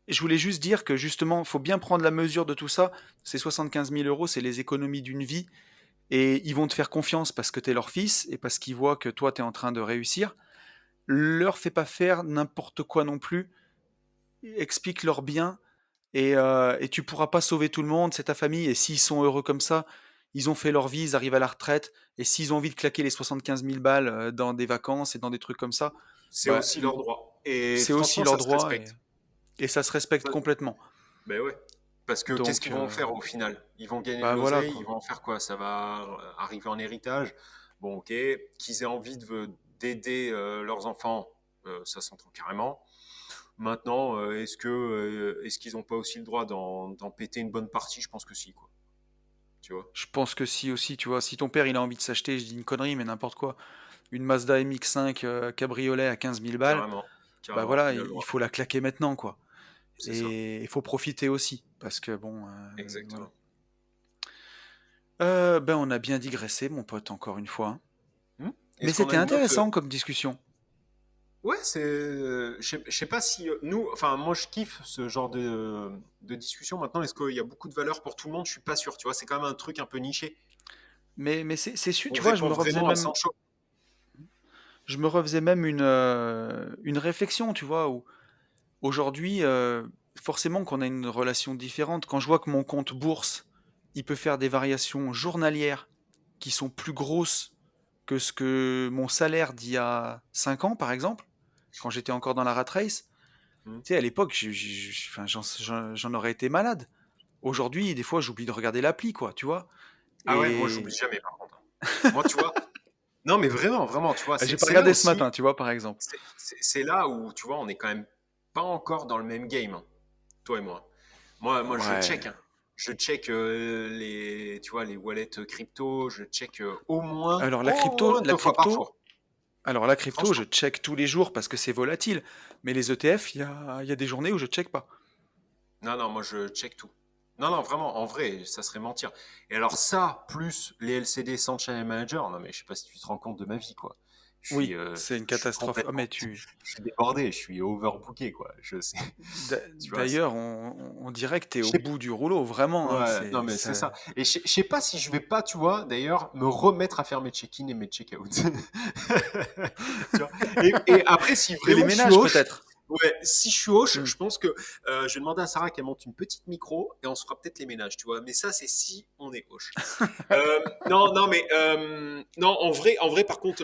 je voulais juste dire que justement, il faut bien prendre la mesure de tout ça. Ces 75 000 euros, c'est les économies d'une vie. Et ils vont te faire confiance parce que tu es leur fils et parce qu'ils voient que toi, tu es en train de réussir. Leur fais pas faire n'importe quoi non plus. Explique-leur bien. Et tu pourras pas sauver tout le monde, c'est ta famille. Et s'ils sont heureux comme ça, ils ont fait leur vie, ils arrivent à la retraite. Et s'ils ont envie de claquer les 75 000 balles dans des vacances et dans des trucs comme ça, C'est bah, aussi leur droit. Et c'est aussi franchement, leur ça se droit respecte. et ça se respecte Ça- complètement. Ben ouais. Parce que qu'est-ce Donc, qu'ils vont en faire au final? Ils vont gagner de bah voilà l'oseille, ils quoi. vont en faire quoi? Ça va arriver en héritage. Bon, ok. Qu'ils aient envie d'aider leurs enfants, ça s'entend carrément. Maintenant, est-ce qu'ils n'ont pas aussi le droit d'en péter une bonne partie? Je pense que si, quoi. Tu vois? Je pense que si aussi, tu vois, si ton père il a envie de s'acheter, je dis une connerie, mais n'importe quoi, une Mazda MX-5 cabriolet à 15 000 balles, Carrément. bah Carrément, voilà, il a le il droit. faut la claquer maintenant quoi. C'est ça. Et il faut profiter aussi, parce que bon, voilà. Exactement. Ben on a bien digressé, mon pote, encore une fois, hein. Hmm. Mais Est-ce qu'on a c'était une note? intéressant comme discussion. Ouais, je sais pas si nous, enfin, moi je kiffe ce genre de discussion. Maintenant, est-ce qu'il y a beaucoup de valeur pour tout le monde? Je suis pas sûr, tu vois, c'est quand même un truc un peu niché. Mais c'est sûr, On tu vois, répond vraiment à Sancho. je me refaisais même une réflexion, tu vois, où aujourd'hui, forcément qu'on a une relation différente. Quand je vois que mon compte bourse, il peut faire des variations journalières qui sont plus grosses que ce que mon salaire d'il y a 5 ans, par exemple, quand j'étais encore dans la rat race. Hmm. Tu sais, à l'époque, enfin, j'en aurais été malade. Aujourd'hui, des fois, j'oublie de regarder l'appli, quoi, tu vois. Ah ouais, moi j'oublie Et jamais par contre. Moi, tu vois, non mais vraiment, vraiment, tu vois, j'ai pas c'est là regardé ce aussi, matin, tu vois, par exemple. c'est là où, tu vois, on est quand même pas encore dans le même game, hein, toi et moi. Moi, je Ouais. check, hein. Je check tu vois, les wallets crypto, je check Alors au moins deux fois par jour. la crypto, je Franchement. check tous les jours parce que c'est volatile. Mais les ETF, il y a des journées où je check pas. Non, non, moi je check tout. Non, non, vraiment, en vrai, ça serait mentir. Et alors ça, plus les LCD sans channel manager, non mais je sais pas si tu te rends compte de ma vie, quoi. Oui, c'est une Je suis catastrophe. Ah, complètement, mais tu. je suis débordé, je suis overbooké, quoi. Je sais, tu vois, D'ailleurs, on dirait que t'es je au sais bout du rouleau, vraiment, hein. ouais, non mais c'est ça. Et je sais pas si je vais pas, tu vois, d'ailleurs, me remettre à faire mes check-in et mes check-out. Tu vois. Et après, si Et les vraiment je suis ménages, hoche, peut-être. ouais, si je suis hoche, Hmm. je pense que je vais demander à Sarah qu'elle monte une petite micro et on se fera peut-être les ménages, tu vois. Mais ça, c'est si on est hoche. Non, non, mais non, en vrai, par contre,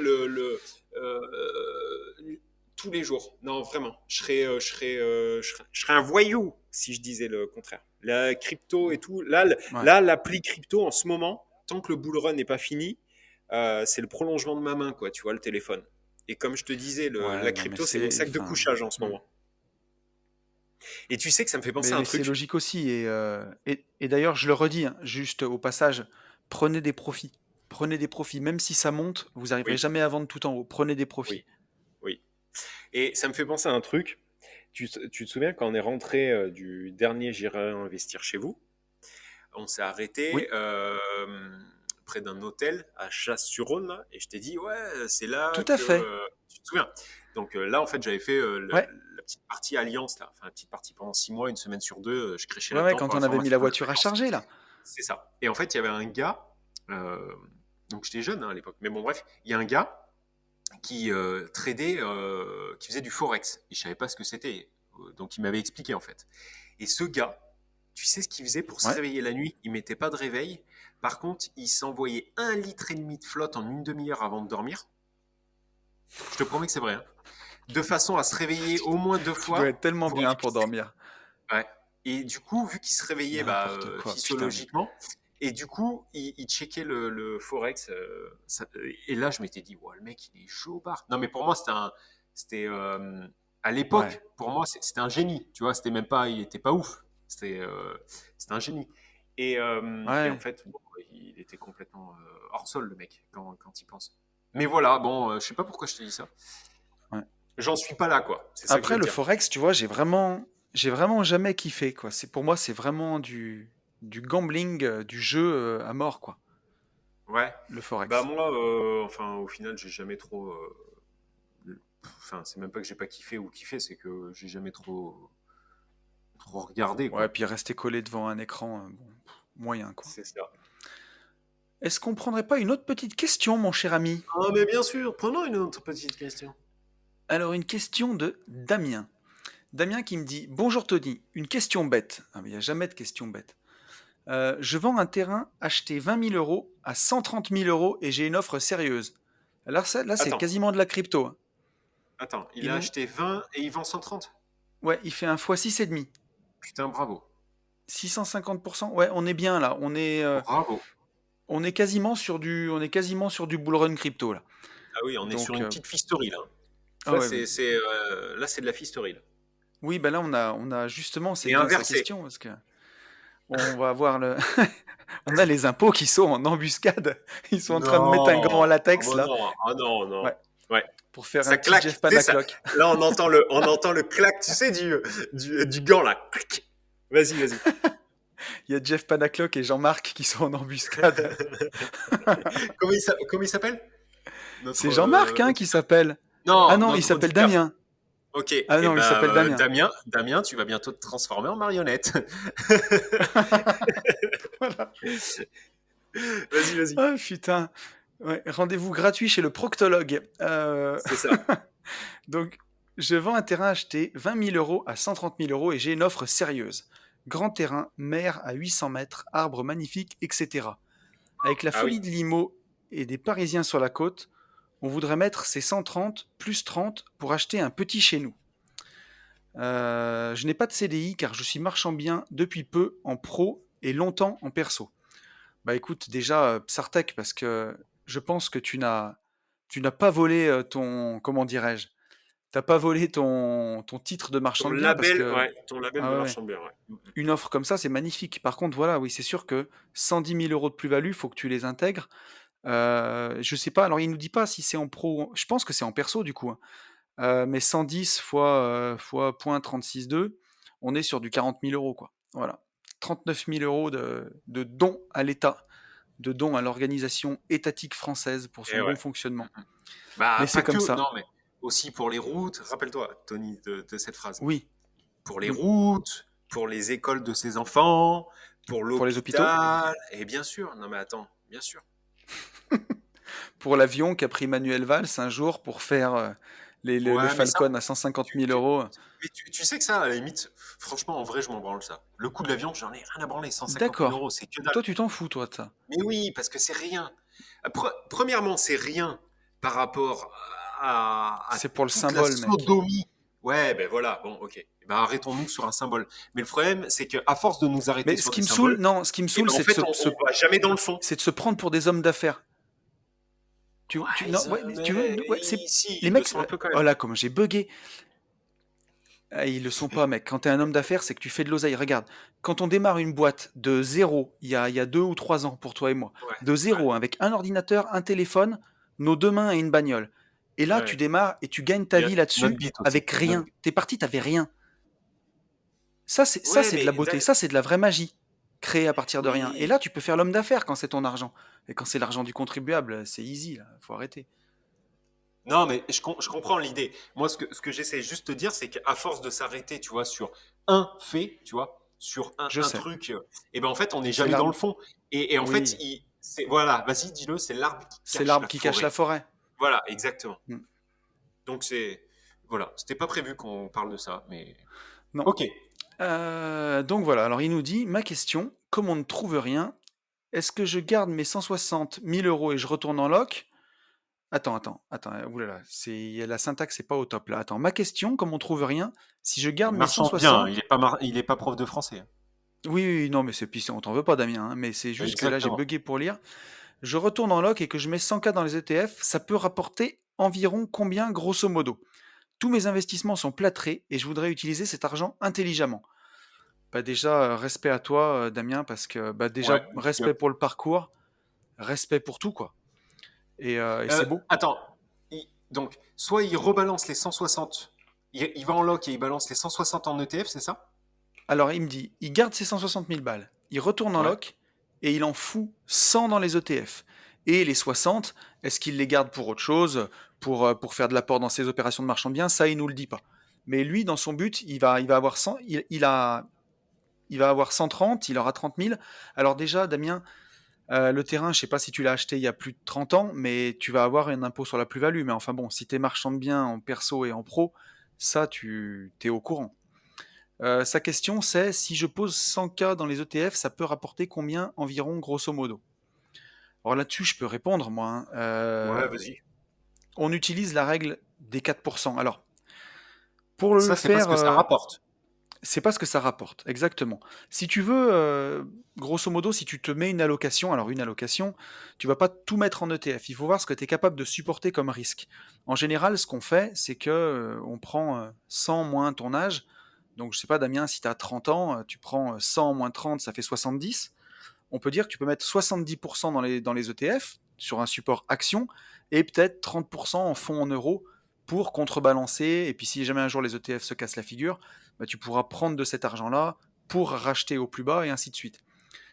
tous les jours, non, vraiment, je serais un voyou si je disais le contraire. La crypto et tout, Ouais. là, l'appli crypto en ce moment, tant que le bull run n'est pas fini, c'est le prolongement de ma main, quoi, tu vois, le téléphone. Et comme je te disais, Ouais, la non, mais crypto, c'est mon c'est. sac de Enfin. couchage en ce Hmm. moment. Et tu sais que ça me fait penser à un Mais c'est truc. logique aussi. Et d'ailleurs, je le redis, hein, juste au passage, prenez des profits. Prenez des profits. Même si ça monte, vous n'arriverez Oui, jamais à vendre tout en haut. Prenez des profits. oui, oui. Et ça me fait penser à un truc. Tu te souviens quand on est rentré du dernier J'irai investir chez vous, on s'est arrêté Oui, près d'un hôtel à Chasse-sur-Rhône, là, et je t'ai dit, ouais, c'est là tout à que... fait. tu te souviens? Donc là, en fait, j'avais fait Ouais. la petite partie Alliance, là, enfin la petite partie pendant 6 mois, une semaine sur deux, je crêchais Ouais, ouais, là-dedans pour quand la on avait mis la formation voiture à d'Alliance. charger, là. C'est ça. Et en fait, il y avait un gars Euh, donc j'étais jeune, hein, à l'époque. Mais bon, bref, il y a un gars qui tradait, qui faisait du forex. Et je savais pas ce que c'était. Donc il m'avait expliqué en fait. Et ce gars, tu sais ce qu'il faisait pour se Ouais. réveiller la nuit? Il mettait pas de réveil. Par contre, il s'envoyait 1,5 litre de flotte en une demi-heure avant de dormir. Je te promets que c'est vrai, hein. De façon à se réveiller au moins 2 Tu dois fois être tellement pour bien pour éviter. dormir. Ouais. Et du coup, vu qu'il se réveillait N'importe quoi. Putain, mais. physiologiquement, et du coup, il checkait le forex. Et là, je m'étais dit, ouais, le mec, il est chaud barre. Non, mais pour moi, c'était à Ouais. l'époque, pour moi, c'était un génie. Tu vois, c'était même pas, il était pas ouf. C'était un génie. Et en Ouais. fait, bon, il était complètement hors sol, le mec, quand il pense. Mais voilà, bon, je sais pas pourquoi je te dis ça. Ouais. J'en suis pas là, quoi. C'est ça que je Après, veux te le dire. Forex, tu vois, j'ai vraiment jamais kiffé, quoi. Pour moi, c'est vraiment du gambling, du jeu à mort, quoi. Ouais. Le Bah Forex. moi, enfin, au final, j'ai jamais trop. Enfin, c'est même pas que j'ai pas kiffé ou kiffé, c'est que j'ai jamais trop regardé, Ouais, quoi. puis rester collé devant un écran, bon, moyen, quoi. C'est ça. Est-ce qu'on prendrait pas une autre petite question, mon cher ami? Ah, mais bien sûr, prenons une autre petite question. Alors, une question de Damien. Damien qui me dit: Bonjour Tony, une question bête. Ah, mais il n'y a jamais de question bête. Je vends un terrain acheté 20 000 euros à 130 000 euros et j'ai une offre sérieuse. Alors, ça, là, c'est Attends, quasiment de la crypto, hein. attends, il Il a nous... acheté 20 et il vend 130. Ouais, il fait un fois 6,5. Putain, bravo. 650%. Ouais, on est bien là. Bravo. On est quasiment sur du bull run crypto là. Ah oui, on est sur Donc, une petite fistory, là. ah Là, ouais, là, c'est de la fistory, là. oui, bah là, on a justement, c'est Et bien sa inversé. question parce que on va avoir on a les impôts qui sont en embuscade. Ils sont en train de mettre un gant en Non. Ah latex bah là. non. Ah non, non. Ouais, Ouais. pour faire un Ça petit claque. Jeff Tu sais, ça... Panaclock. Là, on entend le clac, tu sais, du gant, là. Clic. Vas-y, vas-y. Il y a Jeff Panaclock et Jean-Marc qui sont en embuscade. Comment il s'appelle? Notre C'est Jean-Marc hein, qui auditeur. s'appelle. Ah Non, non, il notre s'appelle auditeur. Damien. Ok, Ah et non, il ben s'appelle Damien. Damien, tu vas bientôt te transformer en marionnette. Voilà. Vas-y, vas-y. Ah putain. Ouais, rendez-vous gratuit chez le proctologue. C'est ça. Donc, je vends un terrain acheté 20 000 euros à 130 000 euros et j'ai une offre sérieuse. Grand terrain, mer à 800 mètres, arbres magnifiques, etc. Avec la Ah oui. folie de l'IMO et des Parisiens sur la côte, on voudrait mettre ces 130 plus 30 pour acheter un petit chez nous. Je n'ai pas de CDI car je suis marchand bien depuis peu en pro et longtemps en perso. Bah écoute, déjà, Psartek, parce que je pense que tu n'as pas volé comment dirais-je, t'as pas volé ton titre de marchand de biens parce que, Ton label ah de ouais, ouais, marchand de biens, ouais. une offre comme ça, c'est magnifique. Par contre, voilà, oui, c'est sûr que 110 000 euros de plus-value, il faut que tu les intègres. Je sais pas, alors il nous dit pas si c'est en pro, je pense que c'est en perso du coup, hein. Mais 110 fois 0,362, on est sur du 40 000 euros, quoi. Voilà. 39 000 euros de dons à l'État, de dons à l'organisation étatique française pour son Et bon ouais. fonctionnement. Bah, Mais pas c'est que, comme ça. non, mais aussi pour les routes. Rappelle-toi, Tony, de cette phrase. Oui. Pour les Mm. routes, pour les écoles de ses enfants, pour Pour les hôpitaux, l'hôpital. Et bien sûr, non mais attends, bien sûr. pour l'avion qu'a pris Manuel Valls un jour pour faire le Ouais, mais ça, Falcon à 150 000 tu, euros. mais tu sais que ça, à la limite, franchement, en vrai, je m'en branle ça. Le coût de l'avion, j'en ai rien à branler. 150 000 D'accord. euros, c'est que dalle. Toi, tu t'en fous, toi, de ça. Mais oui, parce que c'est rien. Premièrement, c'est rien par rapport à C'est pour le toute la symbole, mec. sodomie. Ouais, ben voilà, bon, ok. Eh ben, arrêtons-nous sur un symbole. Mais le problème, c'est qu'à force de nous arrêter Mais sur ce des qui me saoule, symboles, non, ce qui me eh saoule, ben, en fait, on va jamais dans le fond. c'est de se prendre pour des hommes d'affaires. Ouais, Non, ouais, mais tu veux, mais ouais, ici, les ils le mecs, sont un peu quand oh même. là, comme j'ai bugué. Ah, ils le sont pas, mec. Quand t'es un homme d'affaires, c'est que tu fais de l'oseille. Regarde, quand on démarre une boîte de zéro, il y a 2 ou 3 ans pour toi et moi, Ouais, de ouais, zéro, avec un ordinateur, un téléphone, nos 2 mains et une bagnole. Et là, tu ouais. démarres et tu gagnes ta Il y a vie notre là-dessus bite aussi. avec rien. T'es parti, t'avais rien. Ça, Ouais, c'est de la mais beauté. Ça, c'est de la vraie magie créée à partir de rien. Et oui. là, tu peux faire l'homme d'affaires quand c'est ton argent. Et quand c'est l'argent du contribuable, c'est easy, là. Faut arrêter. Non, mais je comprends l'idée. Moi, ce que j'essaie juste de dire, c'est qu'à force de s'arrêter, tu vois, sur un fait, tu vois, sur Je un sais. truc, et ben en fait, on n'est C'est jamais dans le l'arme. fond. Et en fait, Oui. Voilà, vas-y, dis-le, c'est l'arbre qui C'est cache l'arbre la qui cache forêt. la forêt. Voilà, exactement. Mm. Donc voilà, c'était pas prévu qu'on parle de ça, mais Non. ok. Donc voilà, alors il nous dit, ma question, comme on ne trouve rien, est-ce que je garde mes 160 000 euros et je retourne en loc? Attends, oulala, la syntaxe c'est pas au top là. Attends, ma question, comme on trouve rien, si je garde mes Marchand bien, hein, 160... il est pas prof de français, hein. Oui, oui, non, mais on t'en veut pas Damien, hein, mais c'est juste que là j'ai Exactement. bugué pour lire. Je retourne en loc et que je mets 100K dans les ETF, ça peut rapporter environ combien grosso modo? Tous mes investissements sont plâtrés et je voudrais utiliser cet argent intelligemment. Bah déjà, respect à toi, Damien, parce que bah Ouais, déjà, big respect up. pour le parcours, respect pour tout, quoi. Et c'est beau. Attends, donc, soit il rebalance les 160, il va en lock et il balance les 160 en ETF, c'est ça? Alors il me dit, il garde ses 160 000 balles, il retourne en Ouais. loc et il en fout 100 dans les ETF. Et les 60, est-ce qu'il les garde pour autre chose, pour faire de l'apport dans ses opérations de marchand de biens? Ça, il nous le dit pas. Mais lui, dans son but, il va avoir 100, il va avoir 130, il aura 30 000. Alors déjà, Damien, le terrain, je sais pas si tu l'as acheté il y a plus de 30 ans, mais tu vas avoir un impôt sur la plus-value. Mais enfin bon, si tu es marchand de biens en perso et en pro, ça, tu es au courant. Sa question, c'est si je pose 100K dans les ETF, ça peut rapporter combien environ, grosso modo? Alors là-dessus, je peux répondre, moi, hein. Ouais, vas-y. On utilise la règle des 4%. Alors, pour le Ça, c'est parce faire, que ça rapporte. c'est pas ce que ça rapporte, exactement. Si tu veux, grosso modo, si tu te mets une allocation, alors une allocation, tu vas pas tout mettre en ETF. Il faut voir ce que tu es capable de supporter comme risque. En général, ce qu'on fait, c'est que on prend 100 moins ton âge. Donc, je sais pas, Damien, si tu as 30 ans, tu prends 100 moins 30, ça fait 70. On peut dire que tu peux mettre 70% dans les ETF sur un support action et peut-être 30% en fonds en euros pour contrebalancer. Et puis si jamais un jour les ETF se cassent la figure, bah, tu pourras prendre de cet argent-là pour racheter au plus bas et ainsi de suite.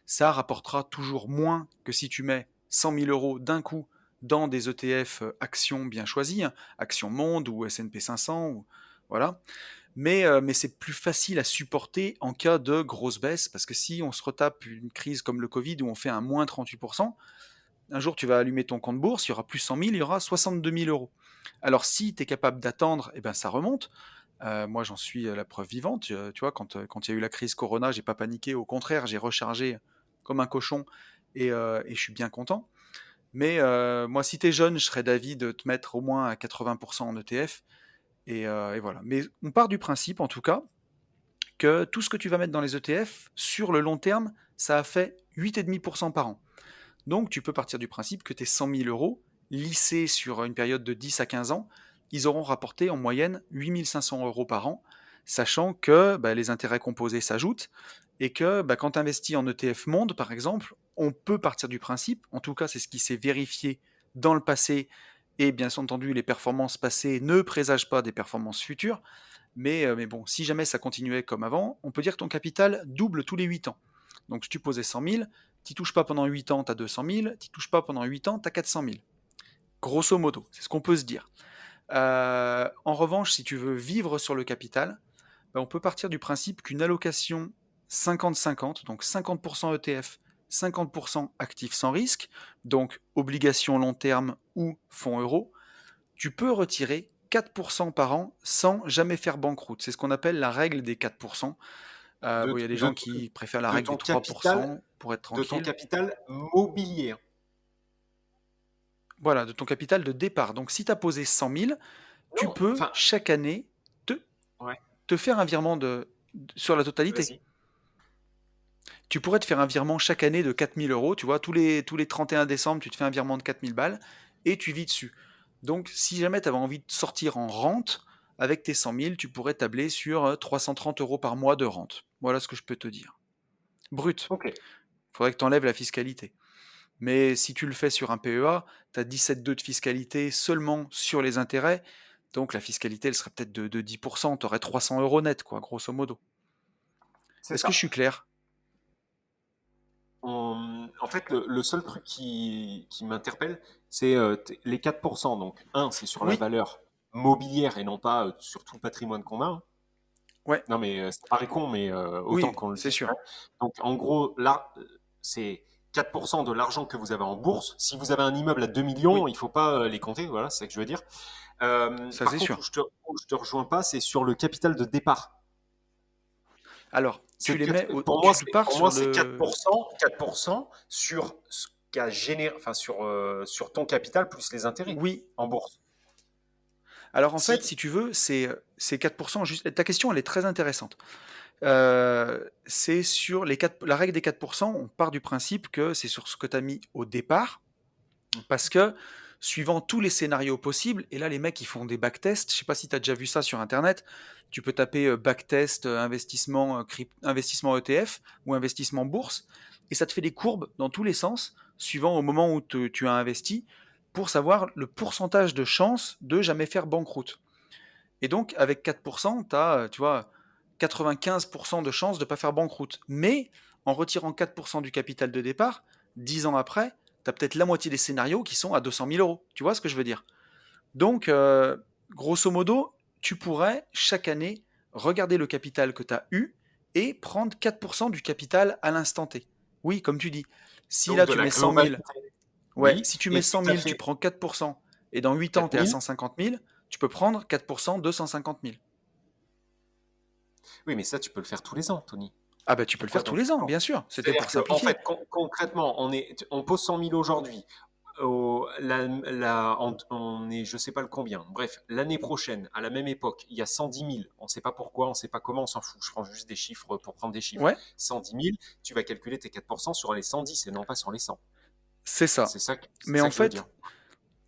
Ça rapportera toujours moins que si tu mets 100 000 euros d'un coup dans des ETF actions bien choisis, hein, Action Monde ou S&P 500, ou, voilà. Mais c'est plus facile à supporter en cas de grosse baisse, parce que si on se retape une crise comme le Covid où on fait un moins 38%, un jour tu vas allumer ton compte bourse, il y aura plus 100 000, il y aura 62 000 euros. Alors si tu es capable d'attendre, eh ben ça remonte. Moi j'en suis la preuve vivante. Tu vois, quand il y a eu la crise Corona, j'ai pas paniqué, au contraire, j'ai rechargé comme un cochon et je suis bien content. Mais moi, si tu es jeune, je serais d'avis de te mettre au moins à 80% en ETF. Et voilà. Mais on part du principe, en tout cas, que tout ce que tu vas mettre dans les ETF, sur le long terme, ça a fait 8,5% par an. Donc tu peux partir du principe que tes 100 000 euros, lissés sur une période de 10 à 15 ans, ils auront rapporté en moyenne 8 500 euros par an, sachant que bah, les intérêts composés s'ajoutent et que bah, quand tu investis en ETF Monde, par exemple, on peut partir du principe, en tout cas c'est ce qui s'est vérifié dans le passé, et bien entendu les performances passées ne présagent pas des performances futures, mais bon, si jamais ça continuait comme avant, on peut dire que ton capital double tous les 8 ans. Donc si tu posais 100 000, tu touches pas pendant 8 ans, tu as 200 000, tu touches pas pendant 8 ans, tu as 400 000. Grosso modo, c'est ce qu'on peut se dire. En revanche, si tu veux vivre sur le capital, ben, on peut partir du principe qu'une allocation 50-50, donc 50% ETF, 50% actifs sans risque, donc obligations long terme ou fonds euros, tu peux retirer 4% par an sans jamais faire banqueroute. C'est ce qu'on appelle la règle des 4%. De, Bon, il y a des de, gens qui préfèrent la de règle des ton capital, 3% pour être de ton tranquille. capital mobilier. Voilà, de ton capital de départ. Donc si tu as posé 100 000, tu Non, peux enfin, chaque année te, ouais, te faire un virement sur la totalité. vas-y. Tu pourrais te faire un virement chaque année de 4 000 euros. Tu vois, tous les 31 décembre, tu te fais un virement de 4 000 balles et tu vis dessus. Donc si jamais tu avais envie de sortir en rente, avec tes 100 000, tu pourrais tabler sur 330 euros par mois de rente. Voilà ce que je peux te dire. Brut. Ok. Il faudrait que tu enlèves la fiscalité. Mais si tu le fais sur un PEA, tu as 17,2 de fiscalité seulement sur les intérêts. Donc la fiscalité, elle serait peut-être de 10%. Tu aurais 300 euros net, quoi, grosso modo. C'est Est-ce que je ça. suis clair? En fait, le seul truc qui m'interpelle, c'est les 4%. Donc, un, c'est sur la Oui, valeur mobilière et non pas sur tout le patrimoine qu'on a, hein. ouais, Non, mais ça paraît con, mais autant oui, qu'on le c'est dise. sûr. Ouais. Donc, en gros, là, c'est 4% de l'argent que vous avez en bourse. Si vous avez un immeuble à 2 millions, Oui, il ne faut pas les compter, voilà, c'est ça que je veux dire. ça Par c'est contre, sûr. où je te rejoins pas, c'est sur le capital de départ. Alors, C'est tu pars pour moi, sur c'est le... 4% sur ce qu'a généré, enfin sur ton capital plus les intérêts Oui. en bourse. Alors en fait, Si, si tu veux, c'est 4%. Juste... Ta question, elle est très intéressante. C'est sur la règle des 4%, on part du principe que c'est sur ce que tu as mis au départ, parce que suivant tous les scénarios possibles, et là les mecs ils font des backtests, je sais pas si tu as déjà vu ça sur internet, tu peux taper backtest investissement, investissement ETF ou investissement bourse, et ça te fait des courbes dans tous les sens, suivant au moment où tu as investi, pour savoir le pourcentage de chance de jamais faire banqueroute. Et donc, avec 4%, tu as, tu vois, 95% de chances de ne pas faire banqueroute. Mais en retirant 4% du capital de départ, 10 ans après, tu as peut-être la moitié des scénarios qui sont à 200 000 euros. Tu vois ce que je veux dire? Donc, grosso modo, tu pourrais chaque année regarder le capital que tu as eu et prendre 4% du capital à l'instant T. Oui, comme tu dis. Si donc là, de tu la mets 100 000, globalité. ouais, Oui, si tu mets et si 100 tu as 000, tu fait prends 4%, et dans 8 ans, tu es à 4 000, 150 000, tu peux prendre 4%, 250 000. oui, mais ça, tu peux le faire tous les ans, Tony. Ah bah tu peux le Pourquoi faire tous dans les quatre ans, ans? bien sûr. C'était C'est-à-dire pour que, en simplifier. fait, concrètement, on pose 100 000 aujourd'hui. On est, je sais pas le combien. Bref, l'année prochaine, à la même époque, il y a 110 000. On ne sait pas pourquoi, on ne sait pas comment, on s'en fout. Je prends juste des chiffres pour prendre des chiffres. Ouais, 110 000, tu vas calculer tes 4% sur les 110 et non pas sur les 100. c'est ça. C'est Mais ça en que je veux dire. fait,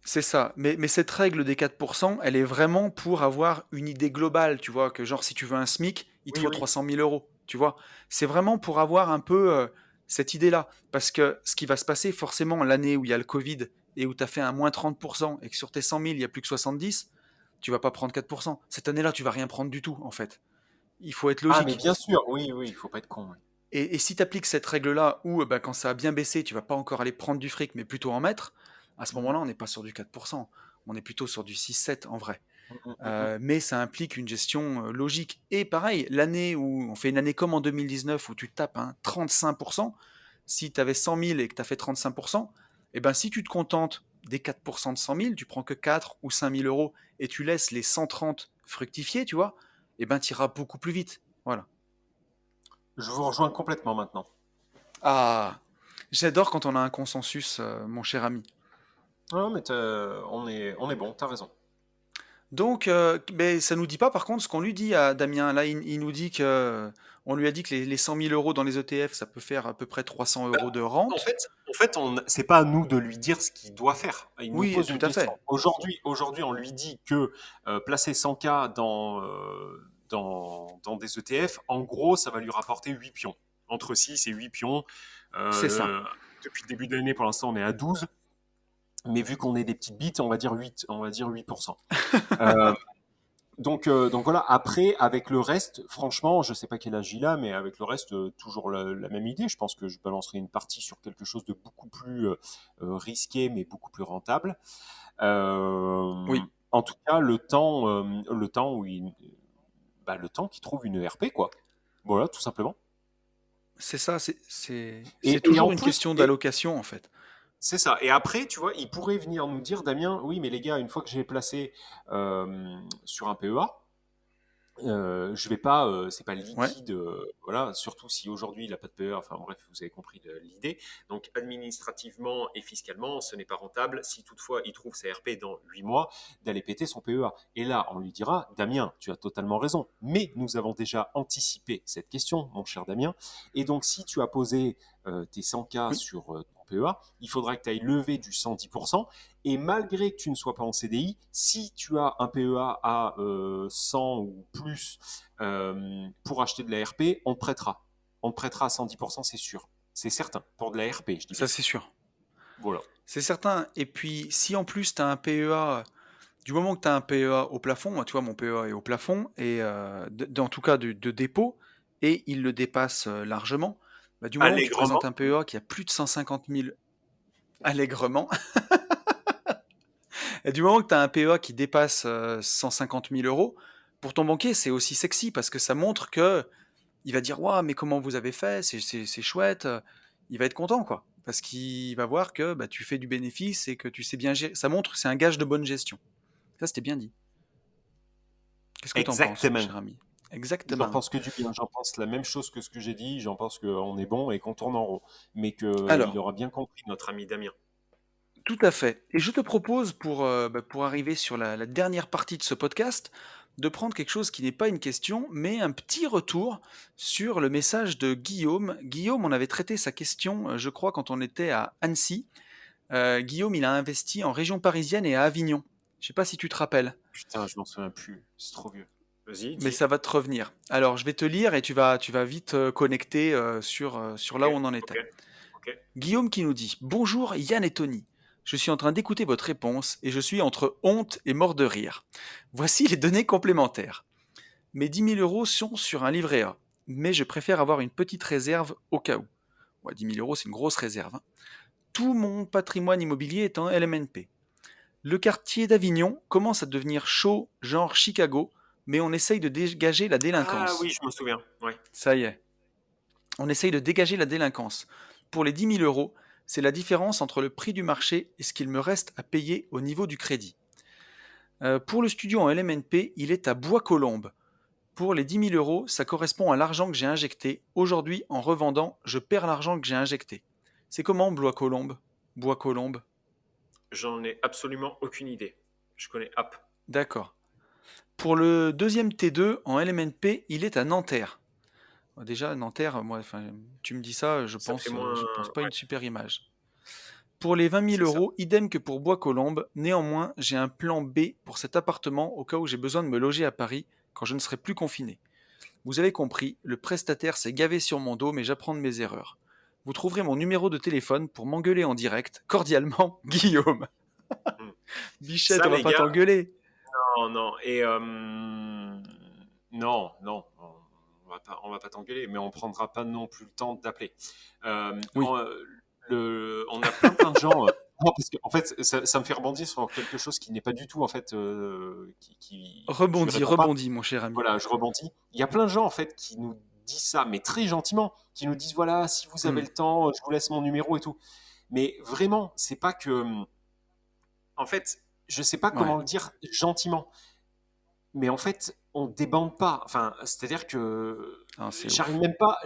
c'est ça. Mais cette règle des 4%, elle est vraiment pour avoir une idée globale, tu vois, que genre si tu veux un SMIC, il te Oui, faut oui. 300 000 euros, tu vois. C'est vraiment pour avoir un peu cette idée-là. Parce que ce qui va se passer forcément l'année où il y a le Covid et où tu as fait un moins 30% et que sur tes 100 000, il n'y a plus que 70, tu vas pas prendre 4%. Cette année-là, tu vas rien prendre du tout, en fait. Il faut être Ah, mais logique. bien sûr, oui, oui, il faut pas être con. Oui. Et si tu appliques cette règle-là, où bah, quand ça a bien baissé, tu vas pas encore aller prendre du fric, mais plutôt en mettre, à ce Mhm, moment-là, on n'est pas sur du 4%. On est plutôt sur du 6-7 en vrai. mhm, mhm. Mais ça implique une gestion logique. Et pareil, l'année où on fait une année comme en 2019 où tu tapes 35%, si tu avais 100 000 et que tu as fait 35%, et ben si tu te contentes des 4% de 100 000, tu prends que 4 ou 5 000 euros et tu laisses les 130 fructifier, tu vois, et ben tu iras beaucoup plus vite. Voilà. Je vous rejoins complètement maintenant. Ah, j'adore quand on a un consensus, mon cher ami. Non, mais on est bon, t'as raison. Donc, mais ça nous dit pas par contre ce qu'on lui dit à Damien. Là, il nous dit que on lui a dit que les 100 000 euros dans les ETF, ça peut faire à peu près 300 Bah, euros de en rente. fait, c'est pas à nous de lui dire ce qu'il doit faire. Il nous Oui, pose tout une à question. fait. Aujourd'hui, on lui dit que placer 100K dans des ETF, en gros, ça va lui rapporter 8 pions. Entre 6 et 8 pions. C'est ça. Euh, Depuis le début de l'année, pour l'instant, on est à 12. Mais vu qu'on est des petites bites, on va dire 8, on va dire 8%. Euh, donc voilà, après, avec le reste, franchement, je sais pas quel âge il a, mais avec le reste, toujours la même idée. Je pense que je balancerai une partie sur quelque chose de beaucoup plus risqué, mais beaucoup plus rentable. Euh, Oui, En tout cas, le temps où le temps qu'il trouve une ERP, quoi. Voilà, tout simplement. c'est ça. C'est Et en toujours une plus, question d'allocation en fait. c'est ça. Et après, tu vois, il pourrait venir nous dire, Damien, oui, mais les gars, une fois que j'ai placé sur un PEA, je vais pas, c'est pas Ouais. liquide, voilà, surtout si aujourd'hui il n'a pas de PEA, enfin bref, vous avez compris l'idée. Donc administrativement et fiscalement, ce n'est pas rentable, si toutefois il trouve sa RP dans 8 mois, d'aller péter son PEA. Et là, on lui dira, Damien, tu as totalement raison, mais nous avons déjà anticipé cette question, mon cher Damien, et donc si tu as posé tes 100K Oui. sur ton PEA, il faudra que tu ailles lever du 110%, et malgré que tu ne sois pas en CDI, si tu as un PEA à 100 ou plus pour acheter de la RP, on te prêtera. On te prêtera à 110%, c'est sûr. C'est certain. Pour de la RP, je dis Ça bien. c'est sûr. Voilà. C'est certain. Et puis, si en plus tu as un PEA, du moment que tu as un PEA au plafond, moi tu vois, mon PEA est au plafond, et en tout cas de dépôt, et il le dépasse largement, bah, du moment que tu présentes Allègrement. un PEA qui a plus de 150 000 allègrement, et du moment que tu as un PEA qui dépasse 150 000 euros, pour ton banquier, c'est aussi sexy parce que ça montre que il va dire, waouh, mais comment vous avez fait, c'est chouette, il va être content, quoi. parce qu'il va voir que bah, tu fais du bénéfice et que tu sais bien gérer. Ça montre que c'est un gage de bonne gestion. Ça, c'était bien dit. Qu'est-ce que tu en penses, mon Exactement. cher ami? J'en Exactement. pense que du bien. J'en pense la même chose que ce que j'ai dit. J'en pense qu'on est bon et qu'on tourne en rond. Mais qu'il Alors, aura bien compris, notre ami Damien. tout à fait. Et je te propose, pour arriver sur la dernière partie de ce podcast, de prendre quelque chose qui n'est pas une question, mais un petit retour sur le message de Guillaume. Guillaume, on avait traité sa question, je crois, quand on était à Annecy. Guillaume, il a investi en région parisienne et à Avignon. Je sais pas si tu te rappelles, Putain, je m'en souviens plus. C'est trop vieux. Vas-y, mais dis. ça va te revenir. Alors, je vais te lire et tu vas vite connecter sur Ok, là où on en ok, était. ok. Guillaume qui nous dit: Bonjour Yann et Tony. Je suis en train d'écouter votre réponse et je suis entre honte et mort de rire. Voici les données complémentaires. Mes 10 000 € sont sur un livret A, mais je préfère avoir une petite réserve au cas où. Ouais, 10 000 €, c'est une grosse réserve, hein. Tout mon patrimoine immobilier est en LMNP. Le quartier d'Avignon commence à devenir chaud, genre Chicago, mais on essaye de dégager la Ah délinquance. oui, je me souviens. Ouais. Ça y est, on essaye de dégager la délinquance. Pour les 10 000 €, c'est la différence entre le prix du marché et ce qu'il me reste à payer au niveau du crédit. Pour le studio en LMNP, il est à Bois-Colombes. Pour les 10 000 €, ça correspond à l'argent que j'ai injecté. Aujourd'hui, en revendant, je perds l'argent que j'ai injecté. C'est comment Bois-Colombes? Bois-Colombes. J'en ai absolument aucune idée. Je connais App. D'accord. Pour le deuxième T2 en LMNP, il est à Nanterre. Déjà, Nanterre, moi, enfin, tu me dis ça, Ça fait moins. je pense pas Ouais, une super image. Pour les 20 000 c'est ça. euros, idem que pour Bois-Colombes. Néanmoins, j'ai un plan B pour cet appartement au cas où j'ai besoin de me loger à Paris quand je ne serai plus confiné. Vous avez compris, le prestataire s'est gavé sur mon dos, mais j'apprends de mes erreurs. Vous trouverez mon numéro de téléphone pour m'engueuler en direct. Cordialement, Guillaume. Hmm. Bichette, Ça, on va les pas gars, t'engueuler. non, non. Et non, non. On va pas t'engueuler, mais on prendra pas non plus le temps d'appeler. Euh, Oui, on, on a plein de gens. Non, parce que en fait, ça me fait rebondir sur quelque chose qui n'est pas du tout en fait, je rebondis, réponds pas. rebondis, mon cher ami. Voilà, je rebondis. Il y a plein de gens en fait qui nous disent ça, mais très gentiment, qui nous disent voilà, si vous avez Hmm, le temps, je vous laisse mon numéro et tout. Mais vraiment, c'est pas que, en fait, je sais pas comment ouais, le dire gentiment, mais en fait, on débande pas. Enfin, c'est-à-dire que ah, c'est j'arrive ouf. même pas.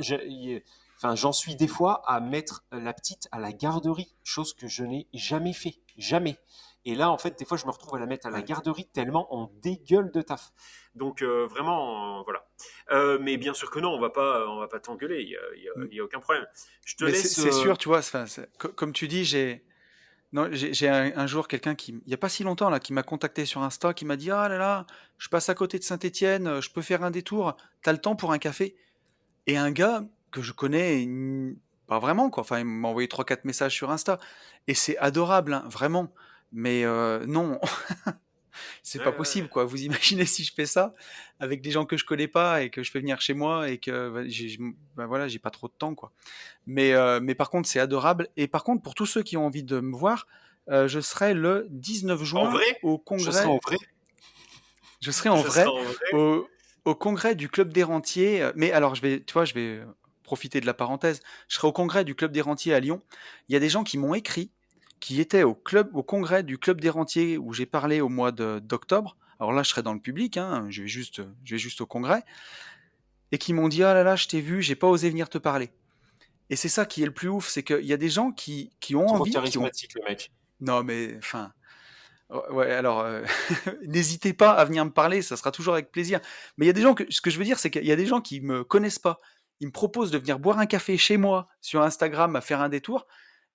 Enfin, j'en suis des fois à mettre la petite à la garderie, chose que je n'ai jamais fait, jamais. Et là, en fait, des fois, je me retrouve à la mettre à la Ouais. garderie tellement on dégueule de taf. Donc, vraiment, voilà. Mais bien sûr que non, on va pas t'engueuler. M- Il y a aucun problème. Je te Mais laisse. c'est sûr, tu vois, enfin, comme tu dis, non, j'ai un jour quelqu'un il y a pas si longtemps là, qui m'a contacté sur Insta, qui m'a dit: Ah là là, je passe à côté de Saint-Étienne, je peux faire un détour, t'as le temps pour un café? Et un gars que je connais pas vraiment, quoi. Enfin, il m'a envoyé trois quatre messages sur Insta. Et c'est adorable, hein, vraiment. Mais non, c'est Ouais, pas ouais, possible, ouais. quoi. Vous imaginez si je fais ça avec des gens que je connais pas et que je fais venir chez moi et que ben voilà, j'ai pas trop de temps, quoi. Mais par contre, c'est adorable. Et par contre, pour tous ceux qui ont envie de me voir, je serai le 19 En juin vrai, au je serai en congrès. vrai. Je serai en Je serai vrai en vrai. au, au congrès du Club des Rentiers. Mais alors, tu vois, je vais profiter de la parenthèse. Je serai au congrès du Club des Rentiers à Lyon. Il y a des gens qui m'ont écrit, qui étaient au congrès du Club des Rentiers où j'ai parlé au mois d'octobre. Alors là, je serai dans le public, hein, je vais juste au congrès. Et qui m'ont dit: Ah là là, je t'ai vu, j'ai pas osé venir te parler. Et c'est ça qui est le plus ouf, c'est qu'il y a des gens qui ont Trop envie, qui ont. charismatique, le mec. Non, mais enfin. Ouais, alors, n'hésitez pas à venir me parler, ça sera toujours avec plaisir. Mais il y a des gens ce que je veux dire, c'est qu'il y a des gens qui me connaissent pas. Ils me proposent de venir boire un café chez moi sur Instagram à faire un détour,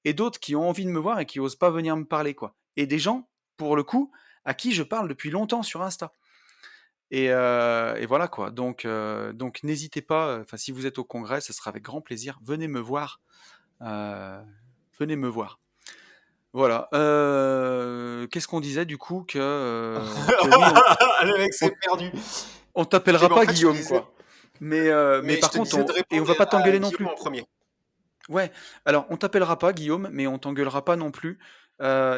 et d'autres qui ont envie de me voir et qui osent pas venir me parler, quoi. Et des gens, pour le coup, à qui je parle depuis longtemps sur Insta. Et voilà, quoi. Donc n'hésitez pas. Enfin, si vous êtes au congrès, ce sera avec grand plaisir. Venez me voir. euh, venez me voir. Voilà. Qu'est-ce qu'on disait du coup que oui, Le mec on, s'est perdu. on Et t'appellera ben en pas fait, je te Guillaume, disais, quoi. Mais mais je par te contre, disais de et on répondre va pas à t'engueuler non Guillaume plus. en premier. Ouais. Alors, on t'appellera pas Guillaume, mais on t'engueulera pas non plus.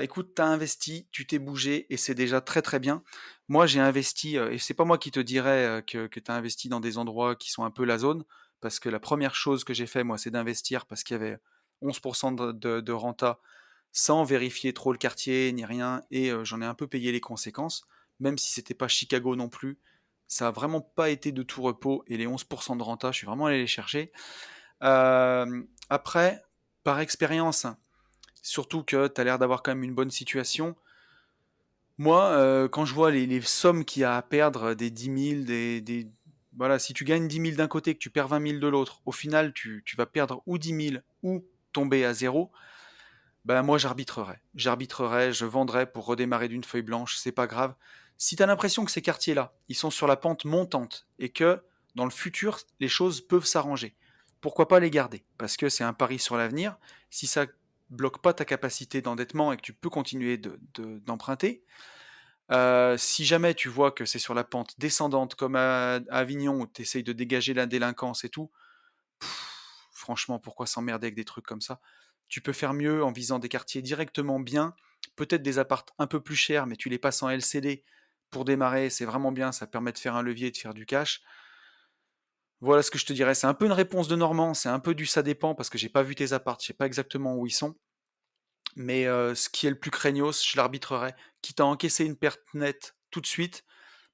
Écoute, t'as investi, tu t'es bougé, et c'est déjà très très bien. Moi, j'ai investi, et c'est pas moi qui te dirais que t'as investi dans des endroits qui sont un peu la zone, parce que la première chose que j'ai fait, moi, c'est d'investir parce qu'il y avait 11% de renta sans vérifier trop le quartier ni rien, et j'en ai un peu payé les conséquences, même si c'était pas Chicago non plus. Ça a vraiment pas été de tout repos, et les 11% de renta, je suis vraiment allé les chercher. Après, par expérience, surtout que tu as l'air d'avoir quand même une bonne situation, moi, quand je vois les sommes qu'il y a à perdre, des 10 000, voilà, si tu gagnes 10 000 d'un côté, que tu perds 20 000 de l'autre, au final, tu vas perdre ou 10 000 ou tomber à zéro. Ben moi, j'arbitrerais. J'arbitrerais, je vendrais pour redémarrer d'une feuille blanche, c'est pas grave. Si tu as l'impression que ces quartiers-là, ils sont sur la pente montante et que dans le futur, les choses peuvent s'arranger, pourquoi pas les garder? Parce que c'est un pari sur l'avenir. Si ça bloque pas ta capacité d'endettement et que tu peux continuer d'emprunter, si jamais tu vois que c'est sur la pente descendante comme à Avignon où tu essayes de dégager la délinquance et tout, franchement, pourquoi s'emmerder avec des trucs comme ça? Tu peux faire mieux en visant des quartiers directement bien, peut-être des appartes un peu plus chers, mais tu les passes en LCD pour démarrer, c'est vraiment bien, ça permet de faire un levier et de faire du cash. Voilà ce que je te dirais. C'est un peu une réponse de Normand, c'est un peu du ça dépend parce que j'ai pas vu tes appartes, je sais pas exactement où ils sont. Mais ce qui est le plus craignos, je l'arbitrerais. Quitte à encaisser une perte nette tout de suite,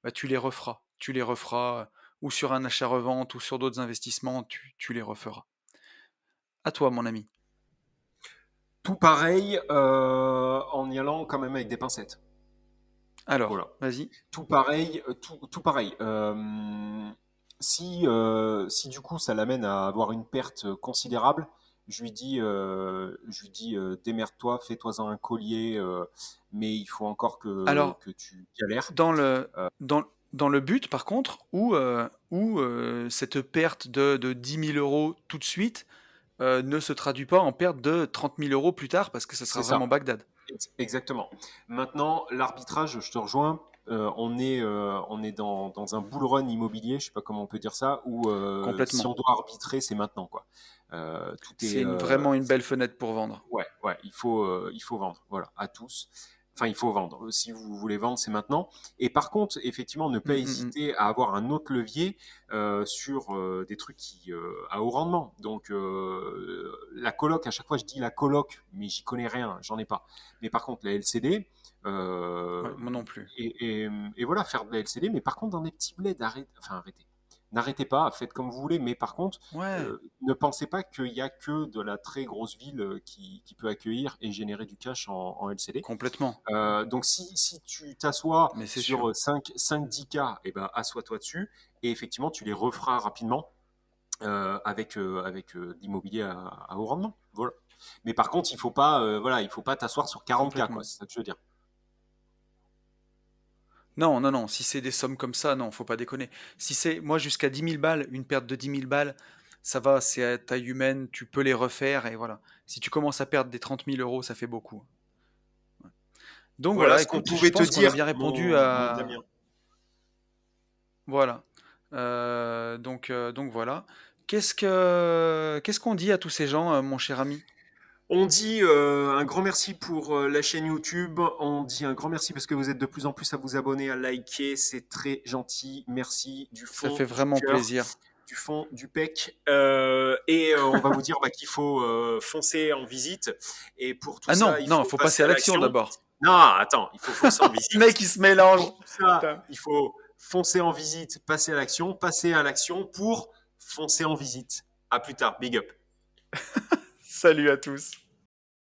bah, tu les referas. Tu les referas, ou sur un achat-revente ou sur d'autres investissements, tu les referas. À toi, mon ami. Tout pareil, en y allant quand même avec des pincettes. Alors, Voilà. vas-y. Tout pareil, tout pareil. Si du coup ça l'amène à avoir une perte considérable, je lui dis, démerde-toi, fais-toi-en un collier, mais il faut encore que, Alors, que tu galères. dans le, Euh, dans le but, par contre, où cette perte de 10 000 euros tout de suite ne se traduit pas en perte de 30 000 euros plus tard, parce que ça sera c'est vraiment ça. Bagdad. Exactement. Maintenant, l'arbitrage, je te rejoins. On est dans un bull run immobilier, je sais pas comment on peut dire ça, où si Complètement. on doit arbitrer, c'est maintenant, quoi. Tout est, C'est vraiment une belle fenêtre pour vendre. ouais, ouais, il faut vendre, voilà, à tous. Enfin, il faut vendre. Si vous voulez vendre, c'est maintenant. Et par contre, effectivement, ne pas Mm, mm, mm. hésiter à avoir un autre levier sur des trucs à haut rendement. Donc, la coloc, à chaque fois, je dis la coloc, mais j'y connais rien, j'en ai pas. Mais par contre, la LCD, Ouais, euh, moi non plus. et voilà, faire de la LCD, mais par contre, dans des petits bleds, arrêtez. N'arrêtez pas, faites comme vous voulez, mais par contre, Ouais, ne pensez pas qu'il y a que de la très grosse ville qui peut accueillir et générer du cash en LCD. complètement. Donc si tu t'assois Mais c'est sûr. sur 5-10 cas, eh ben, assois-toi dessus et effectivement tu les referas rapidement avec l'immobilier à haut rendement. Voilà. Mais par contre, il faut pas t'asseoir sur 40 cas, quoi, Complètement. c'est ça que je veux dire. Non, non, non. Si c'est des sommes comme ça, non, faut pas déconner. Si c'est, moi, jusqu'à 10 000 balles, une perte de 10 000 balles, ça va, c'est à taille humaine, tu peux les refaire, et voilà. Si tu commences à perdre des 30 000 euros, ça fait beaucoup. Donc Voilà voilà, ce qu'on écoute, je pouvait te pense qu'on a dire, bien répondu mon Damien. à... Voilà. Donc voilà. Qu'est-ce qu'on dit à tous ces gens, mon cher ami? On dit un grand merci pour la chaîne YouTube. On dit un grand merci parce que vous êtes de plus en plus à vous abonner, à liker. C'est très gentil. Merci du Ça fond fait du vraiment cœur, plaisir. du fond du pec. Et on va vous dire qu'il faut foncer en visite. Et pour tout Ah ça, non, il non, faut faut passer passer à à l'action l'action. d'abord. Non, attends, il faut foncer en Le visite. mec, il se mélange. Pour tout ça, Putain. il faut foncer en visite, passer à l'action pour foncer en visite. À plus tard. Big up. Salut à tous.